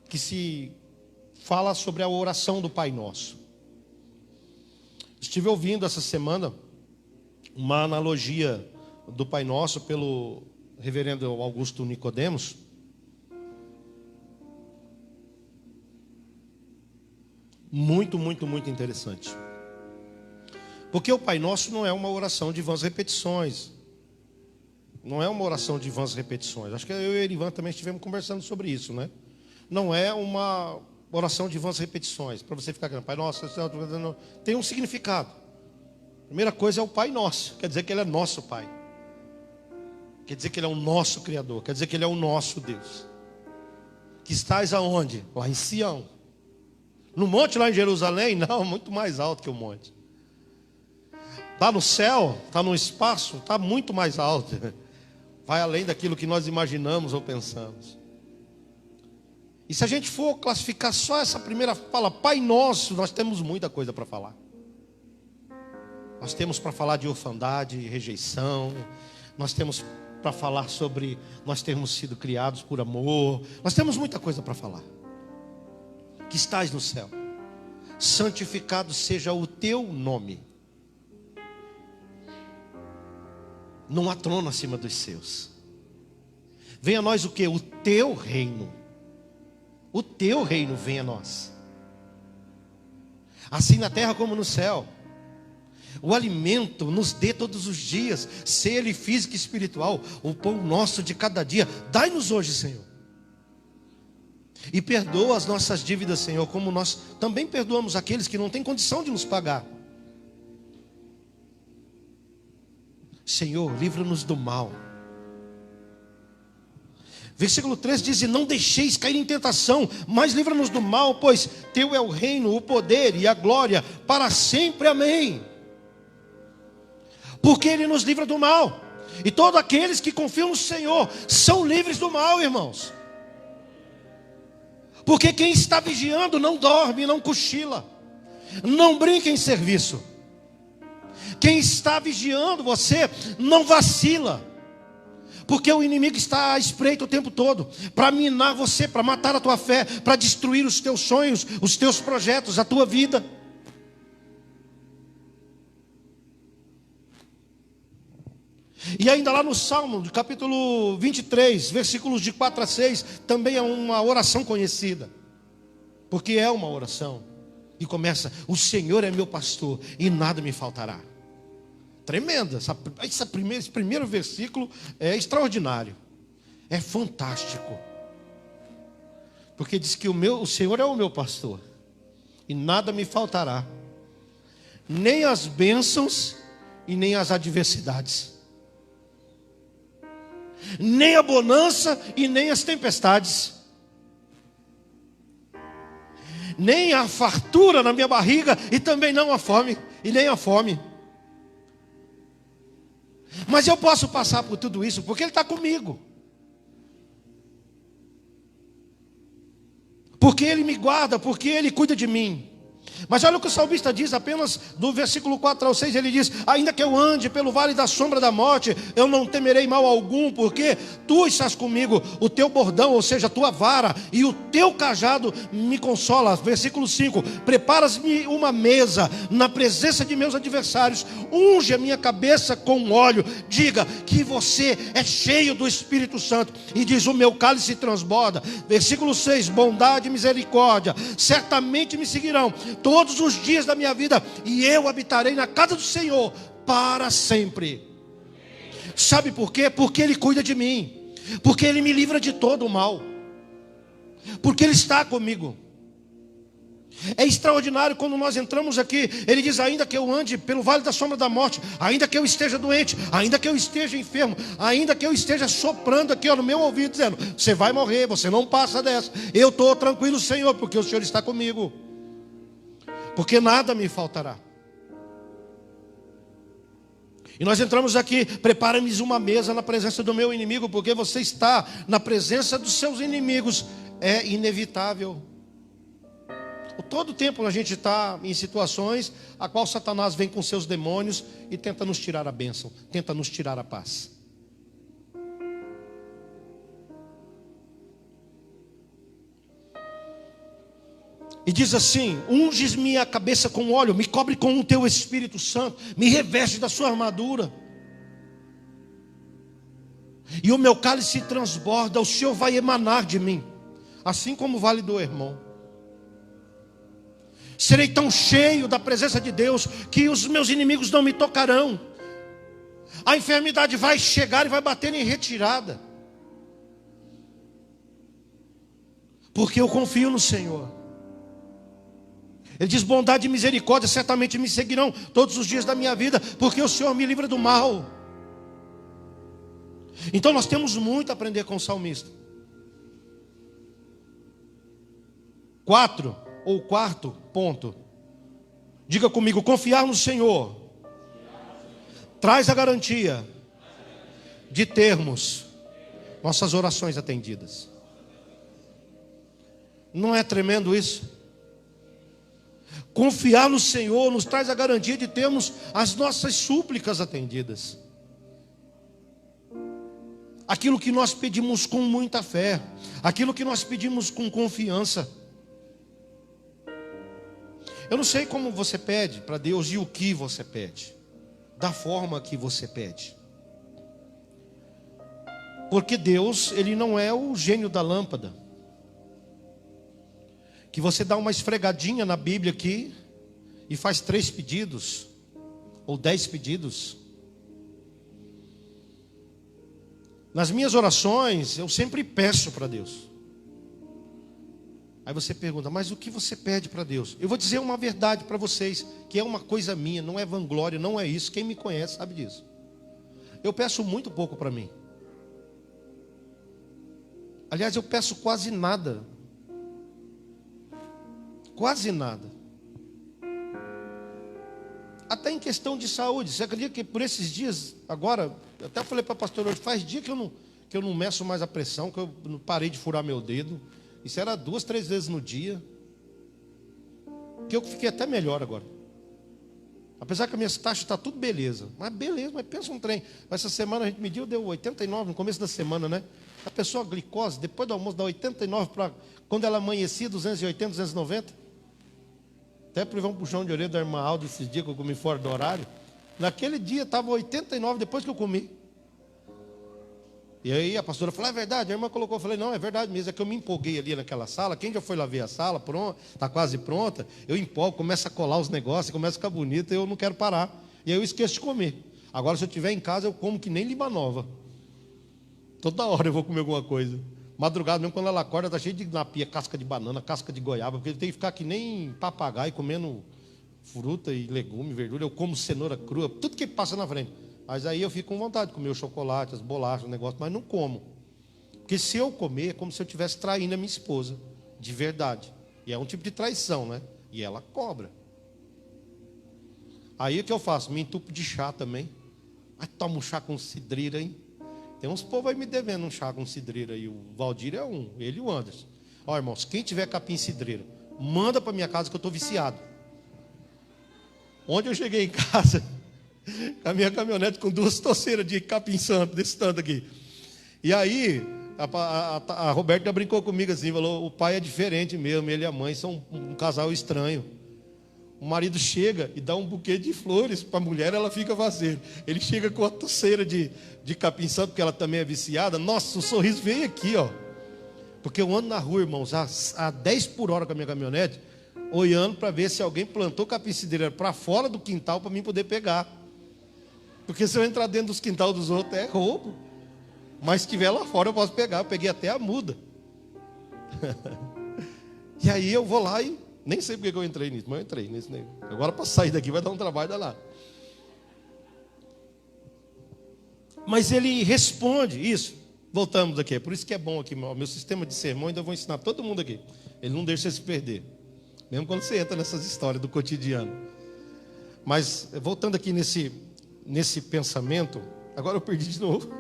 que se fala sobre a oração do Pai Nosso. Estive ouvindo essa semana uma analogia do Pai Nosso pelo reverendo Augusto Nicodemos. Muito interessante. Porque o Pai Nosso não é uma oração de vãs repetições. Não é uma oração de vãs repetições. Acho que eu e o Erivan também estivemos conversando sobre isso, né? Não é uma oração de vãs repetições, para você ficar Pai Nosso, tem um significado. A primeira coisa é o Pai Nosso, quer dizer que Ele é nosso Pai, quer dizer que Ele é o nosso Criador, quer dizer que Ele é o nosso Deus. Que estás aonde? Lá em Sião. No monte lá em Jerusalém? Não, muito mais alto que o monte. Está no céu, está no espaço, está muito mais alto. Vai além daquilo que nós imaginamos ou pensamos. E se a gente for classificar só essa primeira fala, Pai Nosso, nós temos muita coisa para falar. Nós temos para falar de orfandade, rejeição. Nós temos para falar sobre nós termos sido criados por amor. Nós temos muita coisa para falar. Que estás no céu, santificado seja o teu nome. Não há trono acima dos seus. Venha a nós o que? O teu reino. O teu reino venha a nós, assim na terra como no céu. O alimento nos dê todos os dias, se ele físico e espiritual, o pão nosso de cada dia, dai-nos hoje, Senhor. E perdoa as nossas dívidas, Senhor, como nós também perdoamos aqueles que não têm condição de nos pagar. Senhor, livra-nos do mal. Versículo 3 diz: e não deixeis cair em tentação, mas livra-nos do mal, pois teu é o reino, o poder e a glória para sempre, amém. Porque Ele nos livra do mal, e todos aqueles que confiam no Senhor são livres do mal, irmãos. Porque quem está vigiando não dorme, não cochila, não brinca em serviço. Quem está vigiando você não vacila. Porque o inimigo está à espreita o tempo todo para minar você, para matar a tua fé, para destruir os teus sonhos, os teus projetos, a tua vida. E ainda lá no Salmo, capítulo 23, versículos de 4 a 6, também é uma oração conhecida. Porque é uma oração. E começa: o Senhor é meu pastor e nada me faltará. Tremenda. Esse primeiro versículo é extraordinário. É fantástico. Porque diz que o Senhor é o meu pastor e nada me faltará. Nem as bênçãos e nem as adversidades. Nem a bonança e nem as tempestades. Nem a fartura na minha barriga e também não a fome, e nem a fome. Mas eu posso passar por tudo isso porque Ele está comigo. Porque Ele me guarda, porque Ele cuida de mim. Mas olha o que o salmista diz, apenas do versículo 4 ao 6, ele diz: ainda que eu ande pelo vale da sombra da morte, eu não temerei mal algum, porque tu estás comigo, o teu bordão, ou seja, a tua vara, e o teu cajado me consola. Versículo 5: preparas-me uma mesa na presença de meus adversários, unge a minha cabeça com óleo, diga que você é cheio do Espírito Santo, e diz: o meu cálice transborda. Versículo 6: bondade e misericórdia certamente me seguirão todos os dias da minha vida, e eu habitarei na casa do Senhor para sempre. Sabe por quê? Porque Ele cuida de mim, porque Ele me livra de todo o mal, porque Ele está comigo. É extraordinário quando nós entramos aqui. Ele diz: ainda que eu ande pelo vale da sombra da morte, ainda que eu esteja doente, ainda que eu esteja enfermo, ainda que eu esteja soprando aqui no meu ouvido, dizendo: você vai morrer, você não passa dessa, eu estou tranquilo, Senhor, porque o Senhor está comigo. Porque nada me faltará. E nós entramos aqui: prepara-me uma mesa na presença do meu inimigo, porque você está na presença dos seus inimigos. É inevitável. Todo tempo a gente está em situações a qual Satanás vem com seus demônios e tenta nos tirar a bênção, tenta nos tirar a paz. E diz assim: unges minha cabeça com óleo, me cobre com o teu Espírito Santo, me reveste da sua armadura, e o meu cálice transborda, o Senhor vai emanar de mim, assim como o vale do Hermon. Serei tão cheio da presença de Deus que os meus inimigos não me tocarão. A enfermidade vai chegar e vai bater em retirada, porque eu confio no Senhor. Ele diz: bondade e misericórdia certamente me seguirão todos os dias da minha vida, porque o Senhor me livra do mal. Então nós temos muito a aprender com o salmista. 4, ou quarto ponto, diga comigo: confiar no Senhor traz a garantia de termos nossas orações atendidas. Não é tremendo isso? Confiar no Senhor nos traz a garantia de termos as nossas súplicas atendidas. Aquilo que nós pedimos com muita fé, aquilo que nós pedimos com confiança. Eu não sei como você pede para Deus e o que você pede, da forma que você pede. Porque Deus, Ele não é o gênio da lâmpada, que você dá uma esfregadinha na Bíblia aqui e faz 3 pedidos, ou 10 pedidos. Nas minhas orações, eu sempre peço para Deus. Aí você pergunta: mas o que você pede para Deus? Eu vou dizer uma verdade para vocês, que é uma coisa minha, não é vanglória, não é isso. Quem me conhece sabe disso. Eu peço muito pouco para mim. Aliás, eu peço quase nada. Quase nada. Até em questão de saúde. Você acredita que por esses dias, agora, eu até falei para a pastora hoje, faz dia que eu não meço mais a pressão, que eu não parei de furar meu dedo. Isso era 2, 3 vezes no dia. Que eu fiquei até melhor agora. Apesar que a minha taxa está tudo beleza. Mas beleza, mas pensa um trem. Essa semana a gente mediu, deu 89 no começo da semana, né? A pessoa, a glicose, depois do almoço, dá 89 para quando ela amanhecia, 280, 290. Até para levar um puxão de orelha da irmã Alda esses dias que eu comi fora do horário. Naquele dia estava 89 depois que eu comi. E aí a pastora falou, é verdade? A irmã colocou, eu falei, não, é verdade mesmo, é que eu me empolguei ali naquela sala. Quem já foi lá ver a sala, pronto, está quase pronta, eu empolgo, começo a colar os negócios, começa a ficar bonito, eu não quero parar. E aí eu esqueço de comer. Agora, se eu estiver em casa, eu como que nem Libanova. Toda hora eu vou comer alguma coisa. Madrugada mesmo, quando ela acorda, está cheio de na pia, casca de banana, casca de goiaba, porque ele tem que ficar que nem papagaio, comendo fruta e legume, verdura. Eu como cenoura crua, tudo que passa na frente. Mas aí eu fico com vontade de comer o chocolate, as bolachas, o negócio, mas não como. Porque se eu comer, é como se eu estivesse traindo a minha esposa, de verdade. E é um tipo de traição, né? E ela cobra. Aí o que eu faço? Me entupo de chá também. Aí tomo um chá com cidreira, hein? Tem uns povos aí me devendo um chá com cidreira aí. O Valdir é um, ele e o Anderson. Ó, irmãos, quem tiver capim cidreira, manda para minha casa que eu estou viciado. Onde eu cheguei em casa... com a minha caminhonete com 2 toceiras de capim santo, desse tanto aqui. E aí, a Roberta brincou comigo assim, falou, o pai é diferente mesmo, ele e a mãe são um casal estranho. O marido chega e dá um buquê de flores para a mulher, ela fica faceira. Ele chega com a toceira de capim santo, porque ela também é viciada. Nossa, o sorriso veio aqui, ó. Porque eu ando na rua, irmãos, a 10 por hora com a minha caminhonete, olhando para ver se alguém plantou capim cidreira para fora do quintal para mim poder pegar. Porque se eu entrar dentro dos quintais dos outros é roubo. Mas se estiver lá fora eu posso pegar. Eu peguei até a muda. E aí eu vou lá e nem sei porque eu entrei nisso, mas eu entrei nesse negócio. Agora para sair daqui vai dar um trabalho danado. Mas ele responde isso. Voltamos aqui. É por isso que é bom aqui. Meu sistema de sermão ainda vou ensinar todo mundo aqui. Ele não deixa você se perder. Mesmo quando você entra nessas histórias do cotidiano. Mas voltando aqui nesse pensamento, agora eu perdi de novo.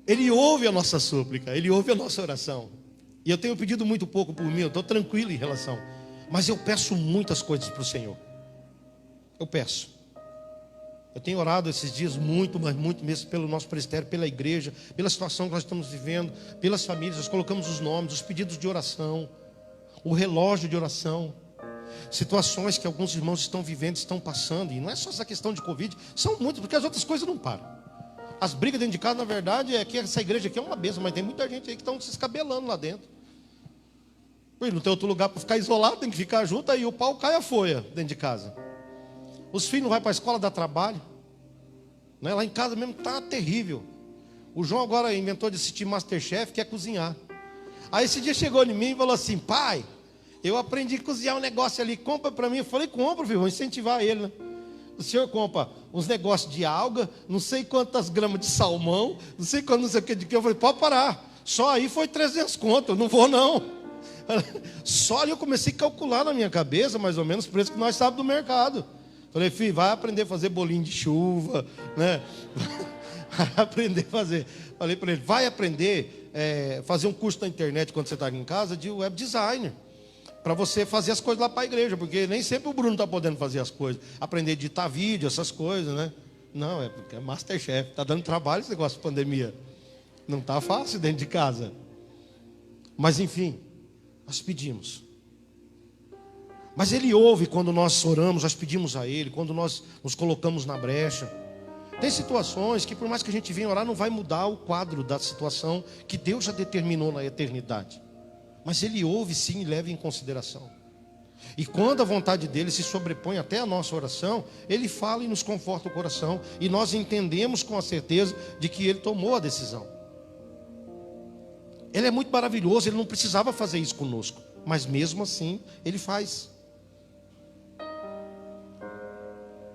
Ele ouve a nossa súplica, ele ouve a nossa oração. E eu tenho pedido muito pouco por mim, eu estou tranquilo em relação. Mas eu peço muitas coisas para o Senhor. Eu peço. Eu tenho orado esses dias muito, mas muito mesmo pelo nosso presbitério, pela igreja, pela situação que nós estamos vivendo, pelas famílias. Nós colocamos os nomes, os pedidos de oração, o relógio de oração. Situações que alguns irmãos estão vivendo, estão passando. E não é só essa questão de Covid, são muitas, porque as outras coisas não param. As brigas dentro de casa, na verdade, é que essa igreja aqui é uma bênção, mas tem muita gente aí que estão se escabelando lá dentro. Não tem outro lugar para ficar isolado, tem que ficar junto, aí o pau cai a folha dentro de casa. Os filhos não vão para a escola, dá trabalho, né? Lá em casa mesmo está terrível. O João agora inventou de assistir Masterchef, quer cozinhar. Aí esse dia chegou em mim e falou assim, pai, eu aprendi a cozinhar um negócio ali, compra para mim. Eu falei, compra, filho, vou incentivar ele, né? O senhor compra uns negócios de alga, não sei quantas gramas de salmão, não sei quanto, não sei o que de que. Eu falei, pode parar. Só aí foi 300 conto, eu não vou não. Só ali eu comecei a calcular na minha cabeça, mais ou menos, o preço que nós sabemos do mercado. Falei, filho, vai aprender a fazer bolinho de chuva, né? Vai aprender a fazer. Falei para ele, vai aprender fazer um curso na internet quando você está aqui em casa de web designer. Para você fazer as coisas lá para a igreja, porque nem sempre o Bruno está podendo fazer as coisas. Aprender a editar vídeo, essas coisas, né? Não, é porque é Masterchef. Está dando trabalho esse negócio de pandemia. Não está fácil dentro de casa. Mas enfim, nós pedimos. Mas Ele ouve quando nós oramos, nós pedimos a Ele, quando nós nos colocamos na brecha. Tem situações que por mais que a gente venha orar, não vai mudar o quadro da situação que Deus já determinou na eternidade. Mas Ele ouve sim e leva em consideração. E quando a vontade dEle se sobrepõe até a nossa oração, Ele fala e nos conforta o coração. E nós entendemos com a certeza de que Ele tomou a decisão. Ele é muito maravilhoso, Ele não precisava fazer isso conosco. Mas mesmo assim, Ele faz.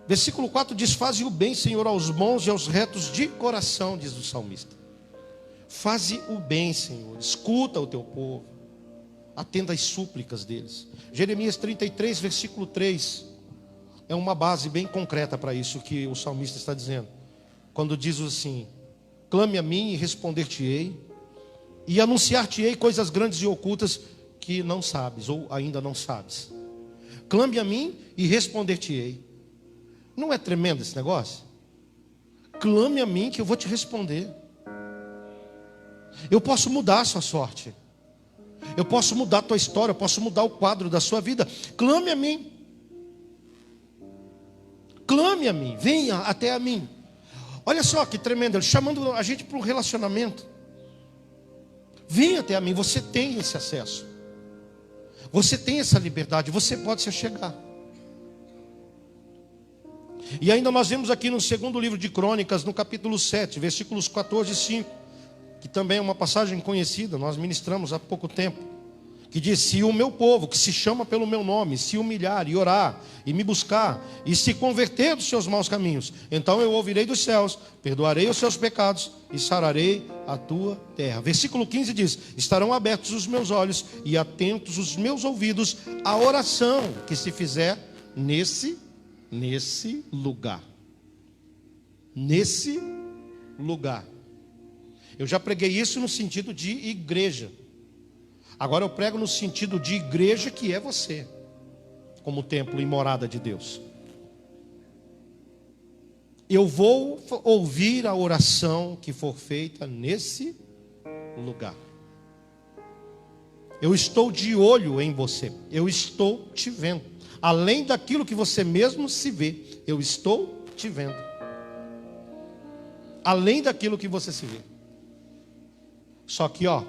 Versículo 4 diz, faze o bem, Senhor, aos bons e aos retos de coração, diz o salmista. Faze o bem, Senhor, escuta o teu povo. Atenda às súplicas deles. Jeremias 33, versículo 3. É uma base bem concreta para isso que o salmista está dizendo. Quando diz assim, clame a mim e responder-te-ei, e anunciar-te-ei coisas grandes e ocultas que não sabes, ou ainda não sabes. Clame a mim e responder-te-ei. Não é tremendo esse negócio? Clame a mim que eu vou te responder. Eu posso mudar a sua sorte. Eu posso mudar a tua história. Eu posso mudar o quadro da sua vida. Clame a mim. Clame a mim. Venha até a mim. Olha só que tremendo. Ele chamando a gente para um relacionamento. Venha até a mim. Você tem esse acesso. Você tem essa liberdade. Você pode se achegar. E ainda nós vemos aqui no segundo livro de Crônicas, no capítulo 7, versículos 14 e 5, que também é uma passagem conhecida, nós ministramos há pouco tempo, que diz: se o meu povo, que se chama pelo meu nome, se humilhar e orar, e me buscar, e se converter dos seus maus caminhos, então eu ouvirei dos céus, perdoarei os seus pecados, e sararei a tua terra. Versículo 15 diz: estarão abertos os meus olhos, e atentos os meus ouvidos, à oração que se fizer nesse lugar. Nesse lugar. Eu já preguei isso no sentido de igreja. Agora eu prego no sentido de igreja, que é você, como templo e morada de Deus. Eu vou ouvir a oração que for feita nesse lugar. Eu estou de olho em você. Eu estou te vendo. Além daquilo que você mesmo se vê, eu estou te vendo. Além daquilo que você se vê. Só que, eu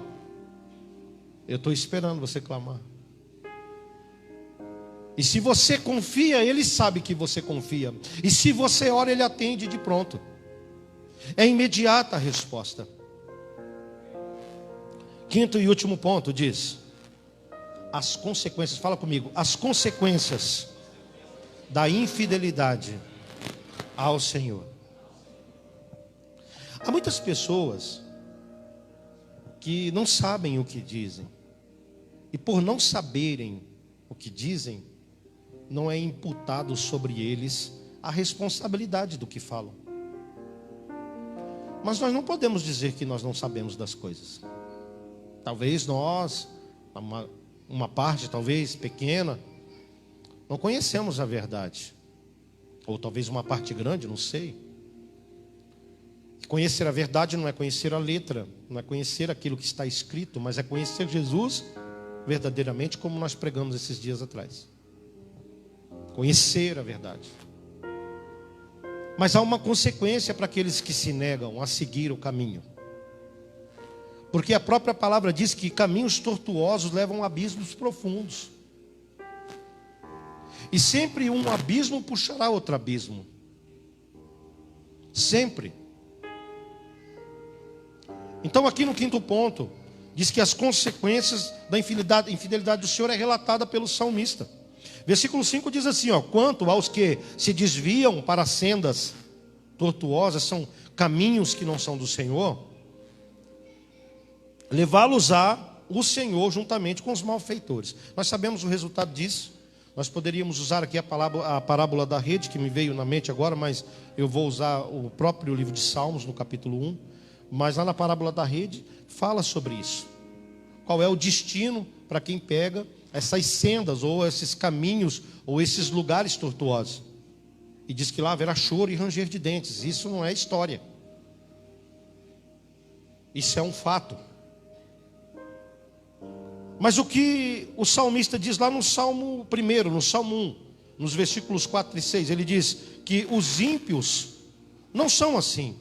estou esperando você clamar. E se você confia, Ele sabe que você confia. E se você ora, Ele atende de pronto. É imediata a resposta. Quinto e último ponto diz: as consequências, fala comigo, as consequências da infidelidade ao Senhor. Há muitas pessoas que não sabem o que dizem, e por não saberem o que dizem, não é imputado sobre eles a responsabilidade do que falam. Mas nós não podemos dizer que nós não sabemos das coisas. Talvez nós, uma parte talvez pequena, não conhecemos a verdade. Ou talvez uma parte grande, não sei. Conhecer a verdade não é conhecer a letra, não é conhecer aquilo que está escrito, mas é conhecer Jesus verdadeiramente, como nós pregamos esses dias atrás. Conhecer a verdade. Mas há uma consequência para aqueles que se negam a seguir o caminho. Porque a própria palavra diz que caminhos tortuosos levam a abismos profundos. E sempre um abismo puxará outro abismo. Sempre. Então aqui no quinto ponto, diz que as consequências da infidelidade do Senhor é relatada pelo salmista. Versículo 5 diz assim, quanto aos que se desviam para sendas tortuosas, são caminhos que não são do Senhor, levá-los-á o Senhor juntamente com os malfeitores. Nós sabemos o resultado disso. Nós poderíamos usar aqui a parábola da rede, que me veio na mente agora, mas eu vou usar o próprio livro de Salmos, no capítulo 1. Mas lá na parábola da rede, fala sobre isso. Qual é o destino para quem pega essas sendas, ou esses caminhos, ou esses lugares tortuosos. E diz que lá haverá choro e ranger de dentes. Isso não é história. Isso é um fato. Mas o que o salmista diz lá no Salmo 1, no Salmo 1, nos versículos 4 e 6, ele diz que os ímpios não são assim.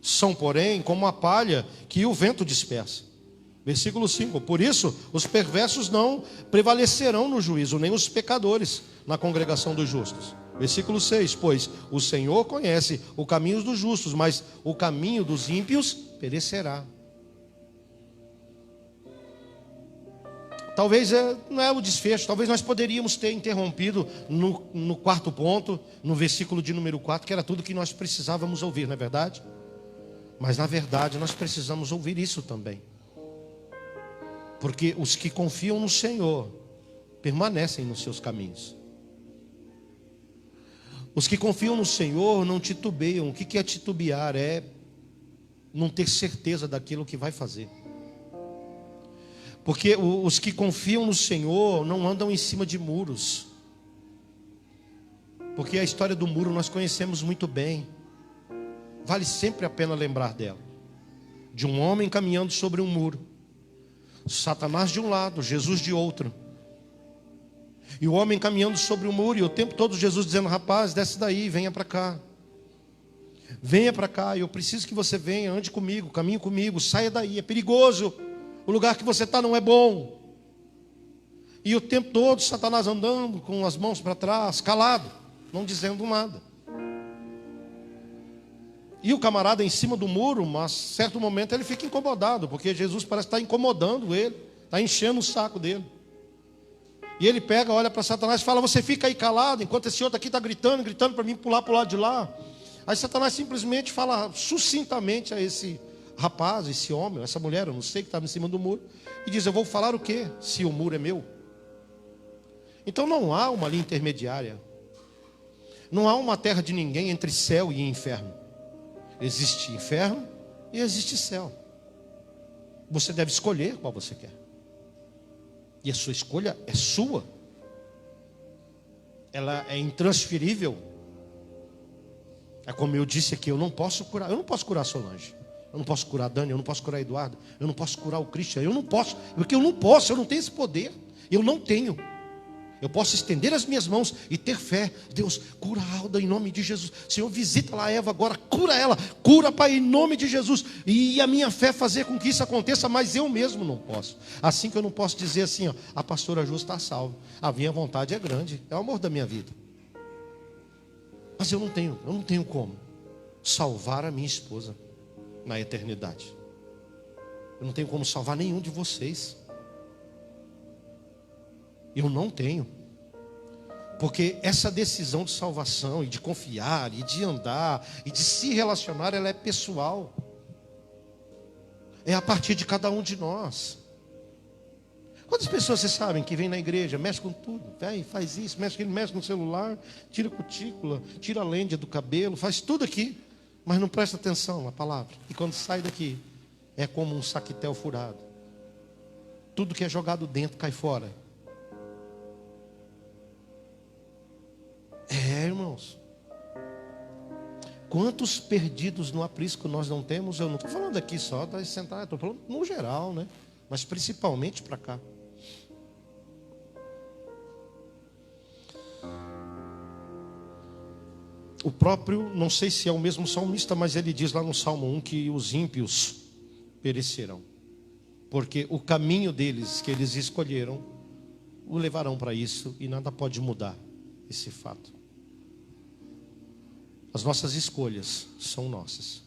São, porém, como a palha que o vento dispersa. Versículo 5, por isso os perversos não prevalecerão no juízo, nem os pecadores na congregação dos justos. Versículo 6, pois o Senhor conhece o caminho dos justos, mas o caminho dos ímpios perecerá. Talvez não é o desfecho, talvez nós poderíamos ter interrompido no quarto ponto, no versículo de número 4, que era tudo que nós precisávamos ouvir, não é verdade? Mas na verdade nós precisamos ouvir isso também. Porque os que confiam no Senhor permanecem nos seus caminhos. Os que confiam no Senhor não titubeiam. O que é titubear? É não ter certeza daquilo que vai fazer. Porque os que confiam no Senhor não andam em cima de muros. Porque a história do muro nós conhecemos muito bem. Vale sempre a pena lembrar dela. De um homem caminhando sobre um muro. Satanás de um lado, Jesus de outro. E o homem caminhando sobre o muro, e o tempo todo Jesus dizendo: rapaz, desce daí, venha para cá. Venha para cá, eu preciso que você venha, ande comigo, caminhe comigo, saia daí, é perigoso. O lugar que você está não é bom. E o tempo todo Satanás andando com as mãos para trás, calado, não dizendo nada. E o camarada em cima do muro, mas certo momento ele fica incomodado, porque Jesus parece estar incomodando ele, está enchendo o saco dele. E ele pega, olha para Satanás e fala: você fica aí calado, enquanto esse outro aqui está gritando para mim pular para o lado de lá. Aí Satanás simplesmente fala sucintamente a esse rapaz, esse homem, essa mulher, eu não sei, que estava em cima do muro, e diz: eu vou falar o quê, se o muro é meu? Então não há uma linha intermediária. Não há uma terra de ninguém entre céu e inferno. Existe inferno e existe céu. Você deve escolher qual você quer. E a sua escolha é sua. Ela é intransferível. É como eu disse aqui, eu não posso curar Solange. Eu não posso curar Dani, eu não posso curar Eduardo. Eu não posso curar o Christian, eu não posso. Porque eu não tenho esse poder. Eu não tenho. Eu posso estender as minhas mãos e ter fé. Deus, cura a Alda em nome de Jesus. Senhor, visita lá a Eva agora, cura ela. Cura, Pai, em nome de Jesus. E a minha fé fazer com que isso aconteça, mas eu mesmo não posso. Assim que eu não posso dizer assim, ó, a pastora Ju está salva. A minha vontade é grande, é o amor da minha vida. Mas eu não tenho como salvar a minha esposa na eternidade. Eu não tenho como salvar nenhum de vocês. Eu não tenho. Porque essa decisão de salvação e de confiar e de andar e de se relacionar, ela é pessoal. É a partir de cada um de nós. Quantas pessoas vocês sabem que vem na igreja, mexe com tudo, vem, faz isso, mexe no celular, tira cutícula, tira a lêndia do cabelo, faz tudo aqui, mas não presta atenção na palavra. E quando sai daqui, é como um saquetel furado. Tudo que é jogado dentro cai fora. Irmãos, quantos perdidos no aprisco nós não temos? Eu não estou falando aqui só da central, estou falando no geral, né? Mas principalmente para cá. O próprio, não sei se é o mesmo salmista, mas ele diz lá no Salmo 1 que os ímpios perecerão, porque o caminho deles que eles escolheram o levarão para isso, e nada pode mudar esse fato. As nossas escolhas são nossas.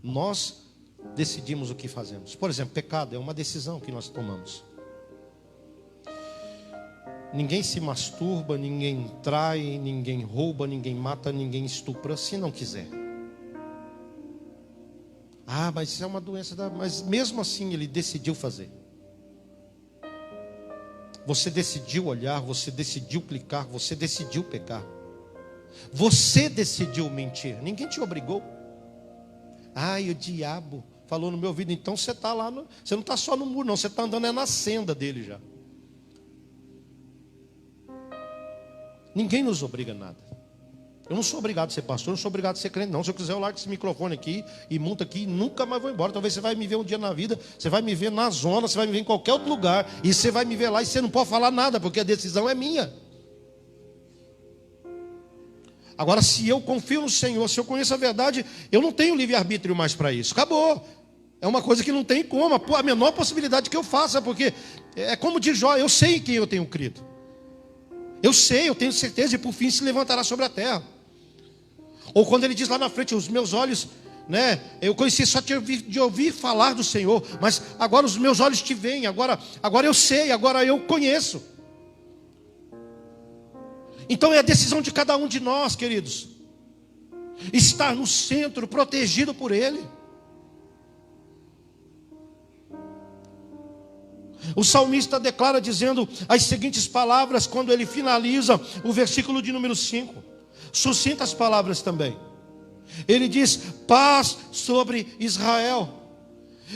Nós decidimos o que fazemos. Por exemplo, pecado é uma decisão que nós tomamos. Ninguém se masturba, ninguém trai, ninguém rouba, ninguém mata, ninguém estupra, se não quiser. Ah, mas isso é uma doença Mas mesmo assim ele decidiu fazer. Você decidiu olhar, você decidiu clicar, você decidiu pecar. Você decidiu mentir, ninguém te obrigou. Ai, o diabo falou no meu ouvido. Então você está lá, você não está só no muro não, você está andando na senda dele já. Ninguém nos obriga a nada. Eu não sou obrigado a ser pastor, eu não sou obrigado a ser crente não. Se eu quiser eu largo esse microfone aqui e monto aqui e nunca mais vou embora. Talvez você vai me ver um dia na vida, você vai me ver na zona, você vai me ver em qualquer outro lugar, e você vai me ver lá e você não pode falar nada, porque a decisão é minha. Agora, se eu confio no Senhor, se eu conheço a verdade, eu não tenho livre-arbítrio mais para isso. Acabou. É uma coisa que não tem como. A menor possibilidade que eu faça, porque é como diz Jó, eu sei em quem eu tenho crido. Eu sei, eu tenho certeza, e por fim se levantará sobre a terra. Ou quando ele diz lá na frente, os meus olhos, né, eu conheci só de ouvir falar do Senhor, mas agora os meus olhos te veem, agora eu sei, agora eu conheço. Então é a decisão de cada um de nós, queridos, estar no centro, protegido por Ele. O salmista declara dizendo as seguintes palavras quando ele finaliza o versículo de número 5. Sucintas palavras também. Ele diz: paz sobre Israel.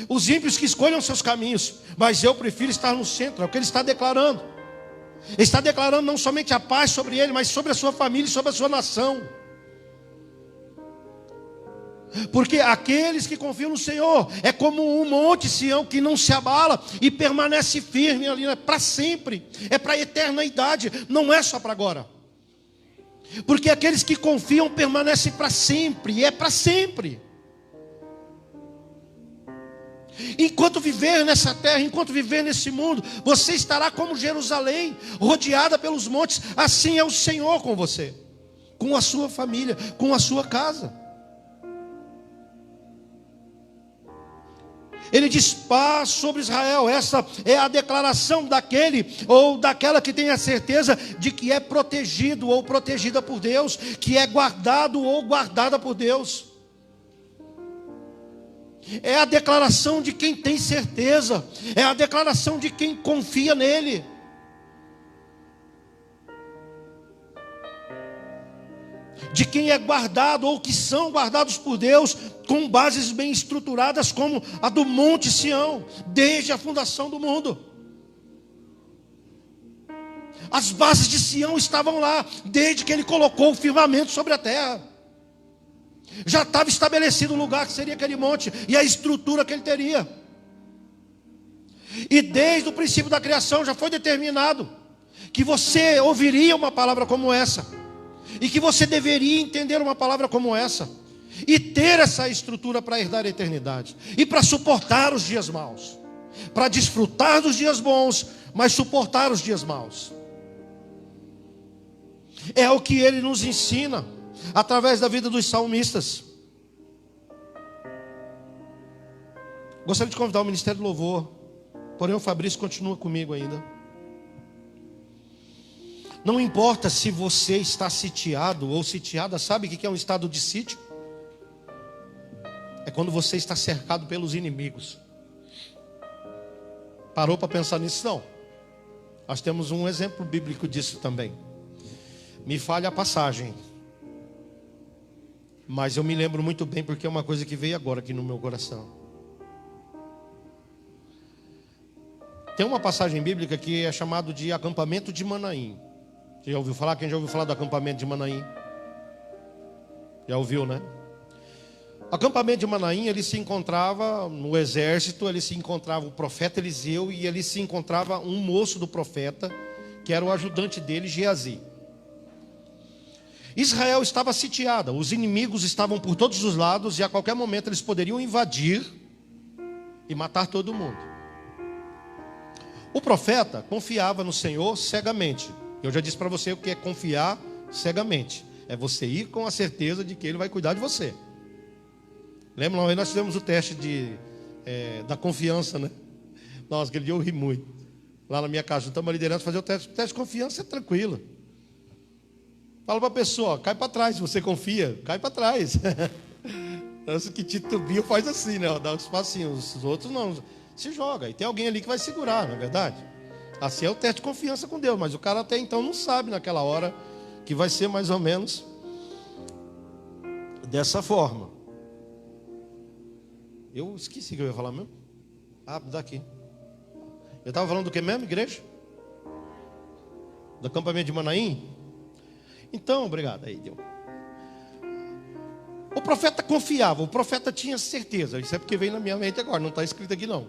Os ímpios que escolham seus caminhos, mas eu prefiro estar no centro. É o que ele está declarando. Está declarando não somente a paz sobre ele, mas sobre a sua família e sobre a sua nação. Porque aqueles que confiam no Senhor é como um monte Sião que não se abala e permanece firme ali, né? Para sempre, é para a eternidade, não é só para agora. Porque aqueles que confiam permanecem para sempre, é para sempre. Enquanto viver nessa terra, enquanto viver nesse mundo, você estará como Jerusalém, rodeada pelos montes. Assim é o Senhor com você, com a sua família, com a sua casa. Ele diz paz sobre Israel. Essa é a declaração daquele ou daquela que tem a certeza de que é protegido ou protegida por Deus, que é guardado ou guardada por Deus. É a declaração de quem tem certeza, é a declaração de quem confia nele. De quem é guardado ou que são guardados por Deus com bases bem estruturadas como a do Monte Sião, desde a fundação do mundo. As bases de Sião estavam lá, desde que ele colocou o firmamento sobre a terra. Já estava estabelecido o lugar que seria aquele monte e a estrutura que ele teria. E desde o princípio da criação já foi determinado que você ouviria uma palavra como essa. E que você deveria entender uma palavra como essa. E ter essa estrutura para herdar a eternidade. E para suportar os dias maus. Para desfrutar dos dias bons, mas suportar os dias maus. É o que ele nos ensina através da vida dos salmistas. Gostaria de convidar o Ministério do Louvor. Porém o Fabrício continua comigo ainda. Não importa se você está sitiado ou sitiada. Sabe o que é um estado de sítio? É quando você está cercado pelos inimigos. Parou para pensar nisso? Não. Nós temos um exemplo bíblico disso também. Me falha a passagem, mas eu me lembro muito bem, porque é uma coisa que veio agora aqui no meu coração. Tem uma passagem bíblica que é chamado de acampamento de Manaim. Você já ouviu falar? Quem já ouviu falar do acampamento de Manaim? Já ouviu, né? O acampamento de Manaim, ele se encontrava no exército, ele se encontrava o profeta Eliseu e ele se encontrava um moço do profeta, que era o ajudante dele, Geazi. Israel estava sitiada, os inimigos estavam por todos os lados e a qualquer momento eles poderiam invadir e matar todo mundo. O profeta confiava no Senhor cegamente. Eu já disse para você o que é confiar cegamente. É você ir com a certeza de que Ele vai cuidar de você. Lembra uma vez nós fizemos o teste da confiança, né? Nossa, aquele dia eu ri muito. Lá na minha casa, estamos liderando, fazer o teste. O teste de confiança é tranquilo. Fala para a pessoa, cai para trás, se você confia, cai para trás. Os que titubeam faz assim, né? Dá um espacinho, os outros não. Se joga, e tem alguém ali que vai segurar, não é verdade? Assim é o teste de confiança com Deus, mas o cara até então não sabe naquela hora que vai ser mais ou menos dessa forma. Eu esqueci o que eu ia falar mesmo. Ah, daqui. Eu estava falando do que mesmo, igreja? Do acampamento de Manaim? Então, obrigado. Aí deu. O profeta confiava, o profeta tinha certeza. Isso é porque veio na minha mente agora, não está escrito aqui não.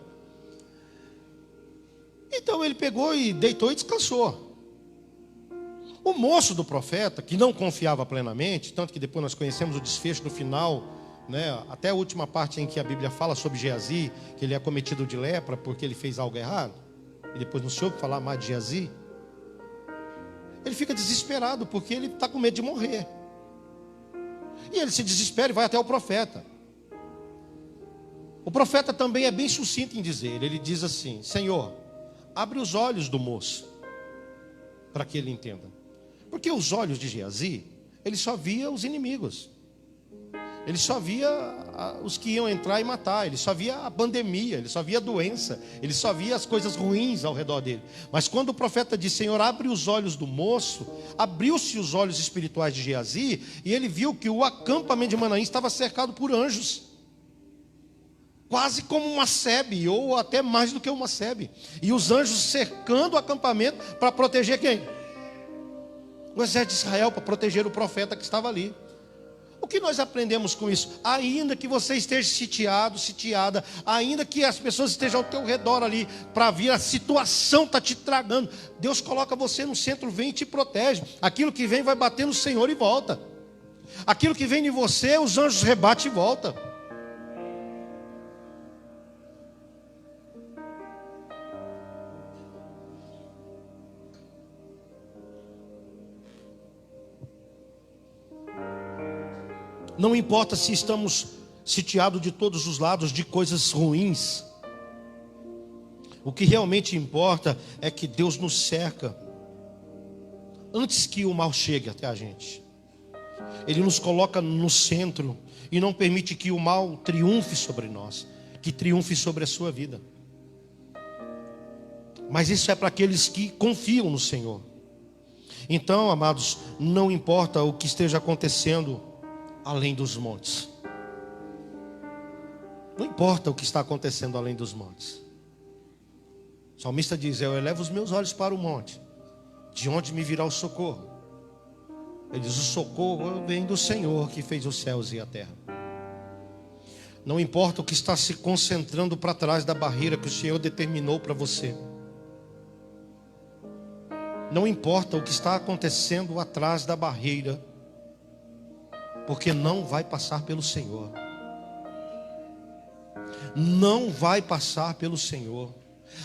Então ele pegou e deitou e descansou. O moço do profeta, que não confiava plenamente, tanto que depois nós conhecemos o desfecho no final, né, até a última parte em que a Bíblia fala sobre Geazi, que ele é cometido de lepra porque ele fez algo errado, e depois não soube falar mais de Geazi. Ele fica desesperado porque ele está com medo de morrer. E ele se desespera e vai até o profeta. O profeta também é bem sucinto em dizer, ele diz assim: Senhor, abre os olhos do moço, para que ele entenda. Porque os olhos de Geazi, ele só via os inimigos. Ele só via os que iam entrar e matar. Ele só via a pandemia, ele só via a doença. Ele só via as coisas ruins ao redor dele. Mas quando o profeta diz, Senhor, abre os olhos do moço, abriu-se os olhos espirituais de Geazi, e ele viu que o acampamento de Manaim estava cercado por anjos. quase como uma sebe, ou até mais do que uma sebe. E os anjos cercando o acampamento para proteger quem? O exército de Israel, para proteger o profeta que estava ali. O que nós aprendemos com isso? Ainda que você esteja sitiado, sitiada, ainda que as pessoas estejam ao teu redor ali para vir, a situação está te tragando, Deus coloca você no centro, vem e te protege. Aquilo que vem vai bater no Senhor e volta. Aquilo que vem de você, os anjos rebatem e volta. Não importa se estamos sitiados de todos os lados de coisas ruins. O que realmente importa é que Deus nos cerca antes que o mal chegue até a gente. Ele nos coloca no centro e não permite que o mal triunfe sobre nós, que triunfe sobre a sua vida. Mas isso é para aqueles que confiam no Senhor. Então, amados, não importa o que esteja acontecendo além dos montes. Não importa o que está acontecendo além dos montes. O salmista diz: eu elevo os meus olhos para o monte, de onde me virá o socorro? Ele diz: o socorro vem do Senhor que fez os céus e a terra. Não importa o que está se concentrando para trás da barreira que o Senhor determinou para você. Não importa o que está acontecendo atrás da barreira, porque não vai passar pelo Senhor. Não vai passar pelo Senhor.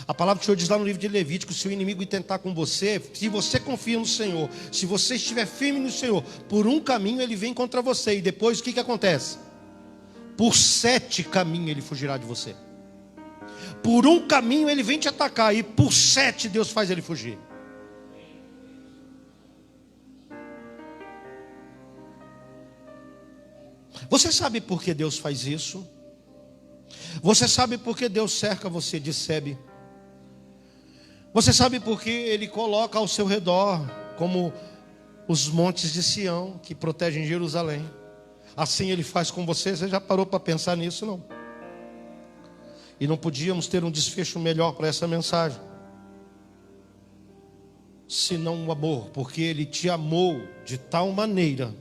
A palavra do Senhor diz lá no livro de Levítico: se o inimigo intentar com você, se você confia no Senhor, se você estiver firme no Senhor, por um caminho ele vem contra você, e depois o que acontece? Por 7 caminhos ele fugirá de você. Por um caminho ele vem te atacar, e por 7 Deus faz ele fugir. Você sabe por que Deus faz isso? Você sabe por que Deus cerca você de sebe? Você sabe por que Ele coloca ao seu redor como os montes de Sião que protegem Jerusalém? Assim Ele faz com você. Você já parou para pensar nisso, não? E não podíamos ter um desfecho melhor para essa mensagem senão o amor, porque Ele te amou de tal maneira,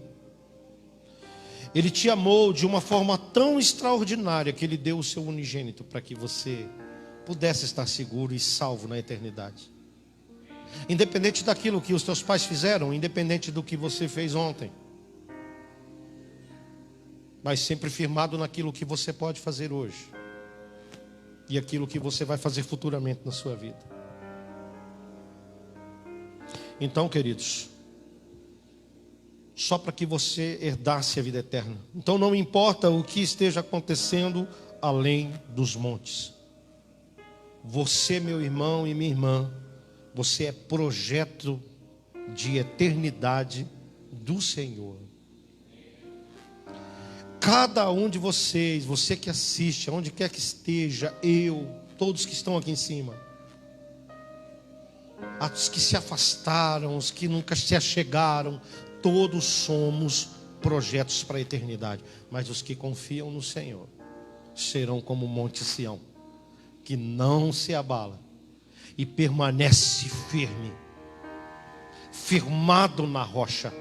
Ele te amou de uma forma tão extraordinária, que Ele deu o seu unigênito para que você pudesse estar seguro e salvo na eternidade. Independente daquilo que os teus pais fizeram, independente do que você fez ontem, mas sempre firmado naquilo que você pode fazer hoje e aquilo que você vai fazer futuramente na sua vida. Então, queridos, só para que você herdasse a vida eterna. Então não importa o que esteja acontecendo além dos montes. Você, meu irmão e minha irmã, você é projeto de eternidade do Senhor. Cada um de vocês, você que assiste, aonde quer que esteja, eu, todos que estão aqui em cima, os que se afastaram, os que nunca se achegaram, todos somos projetos para a eternidade. Mas os que confiam no Senhor serão como o Monte Sião, que não se abala e permanece firme, firmado na rocha.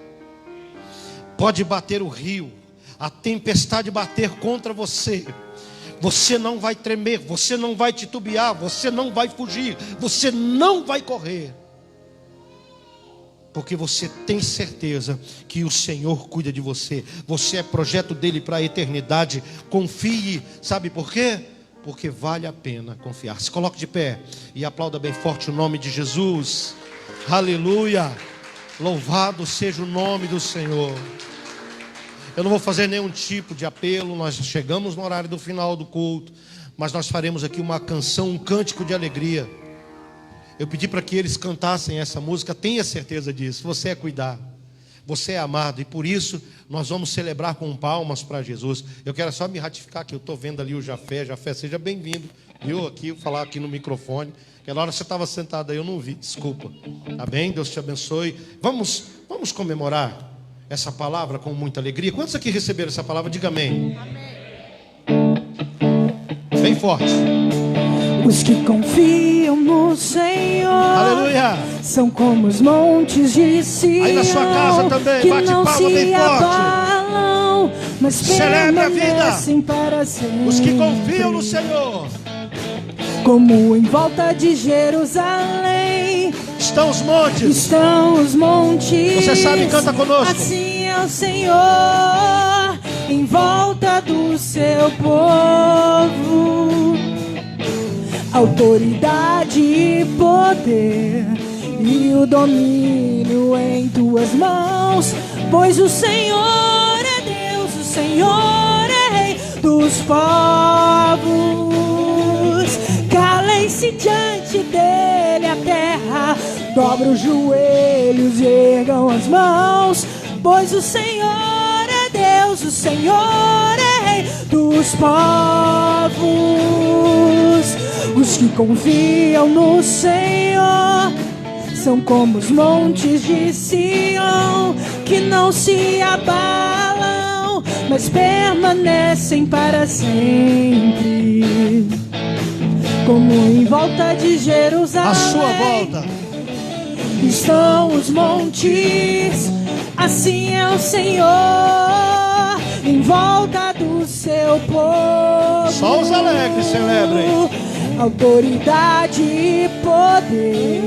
Pode bater o rio, a tempestade bater contra você, você não vai tremer, você não vai titubear, você não vai fugir, você não vai correr, porque você tem certeza que o Senhor cuida de você. Você é projeto dele para a eternidade. Confie, sabe por quê? Porque vale a pena confiar. Se coloque de pé e aplauda bem forte o nome de Jesus. Aleluia, louvado seja o nome do Senhor. Eu não vou fazer nenhum tipo de apelo, nós chegamos no horário do final do culto, mas nós faremos aqui uma canção, um cântico de alegria. Eu pedi para que eles cantassem essa música. Tenha certeza disso, você é cuidado, você é amado, e por isso nós vamos celebrar com palmas para Jesus. Eu quero só me ratificar que eu estou vendo ali o Jafé. Jafé, seja bem-vindo, viu? Aqui, falar aqui no microfone. Aquela hora você estava sentado aí, eu não vi, desculpa. Tá bem? Deus te abençoe. Vamos comemorar essa palavra com muita alegria. Quantos aqui receberam essa palavra? Diga amém. Amém. Bem forte. Os que confiam no Senhor, Aleluia. são como os montes de Sião. Aí na sua casa também, que bate não palma se bem forte. abalam, mas Celebre a vida. permanecem para sempre. Os que confiam no Senhor. Como em volta de Jerusalém Estão os montes. estão os montes. Você sabe, canta conosco. Assim é o Senhor em volta do seu povo. Autoridade e poder e o domínio em tuas mãos, pois o Senhor é Deus, o Senhor é Rei dos povos. Calem-se diante dele a terra, dobra os joelhos e ergam as mãos, pois o Senhor é Deus, o Senhor é Rei dos povos. Os que confiam no Senhor são como os montes de Sião, que não se abalam, mas permanecem para sempre. Como em volta de Jerusalém, À sua volta. estão os montes, assim é o Senhor em volta do seu povo. Só os alegres celebrem. Autoridade e poder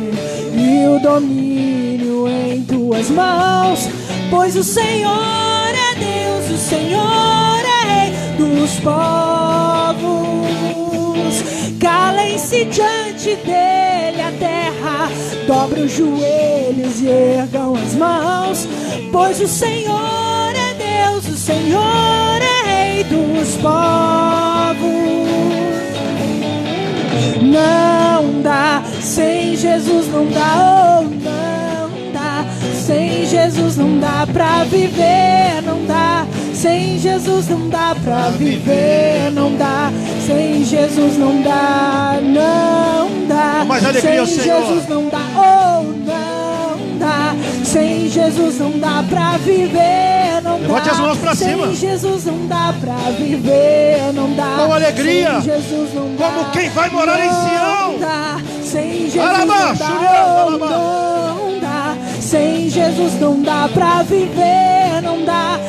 e o domínio em tuas mãos, pois o Senhor é Deus, o Senhor é Rei dos povos. Calem-se diante dele a terra, dobra os joelhos e ergam as mãos, pois o Senhor é Deus, o Senhor é Rei dos povos. Não dá, sem Jesus não dá, oh, não dá. Sem Jesus não dá pra viver, não dá. Sem Jesus não dá pra viver, não dá. Sem Jesus não dá, não dá. Mais alegria ao sem Senhor. Jesus não dá, oh, não dá. Sem Jesus não dá pra viver, não dá. Levante as mãos pra cima. Sem Jesus não dá pra viver, não dá. Com alegria. Sem Jesus não dá, Como quem vai morar em Sião. não dá. Sem Jesus Alabá, não dá, Juliana, oh, alabá. não dá. Sem Jesus não dá pra viver, não dá.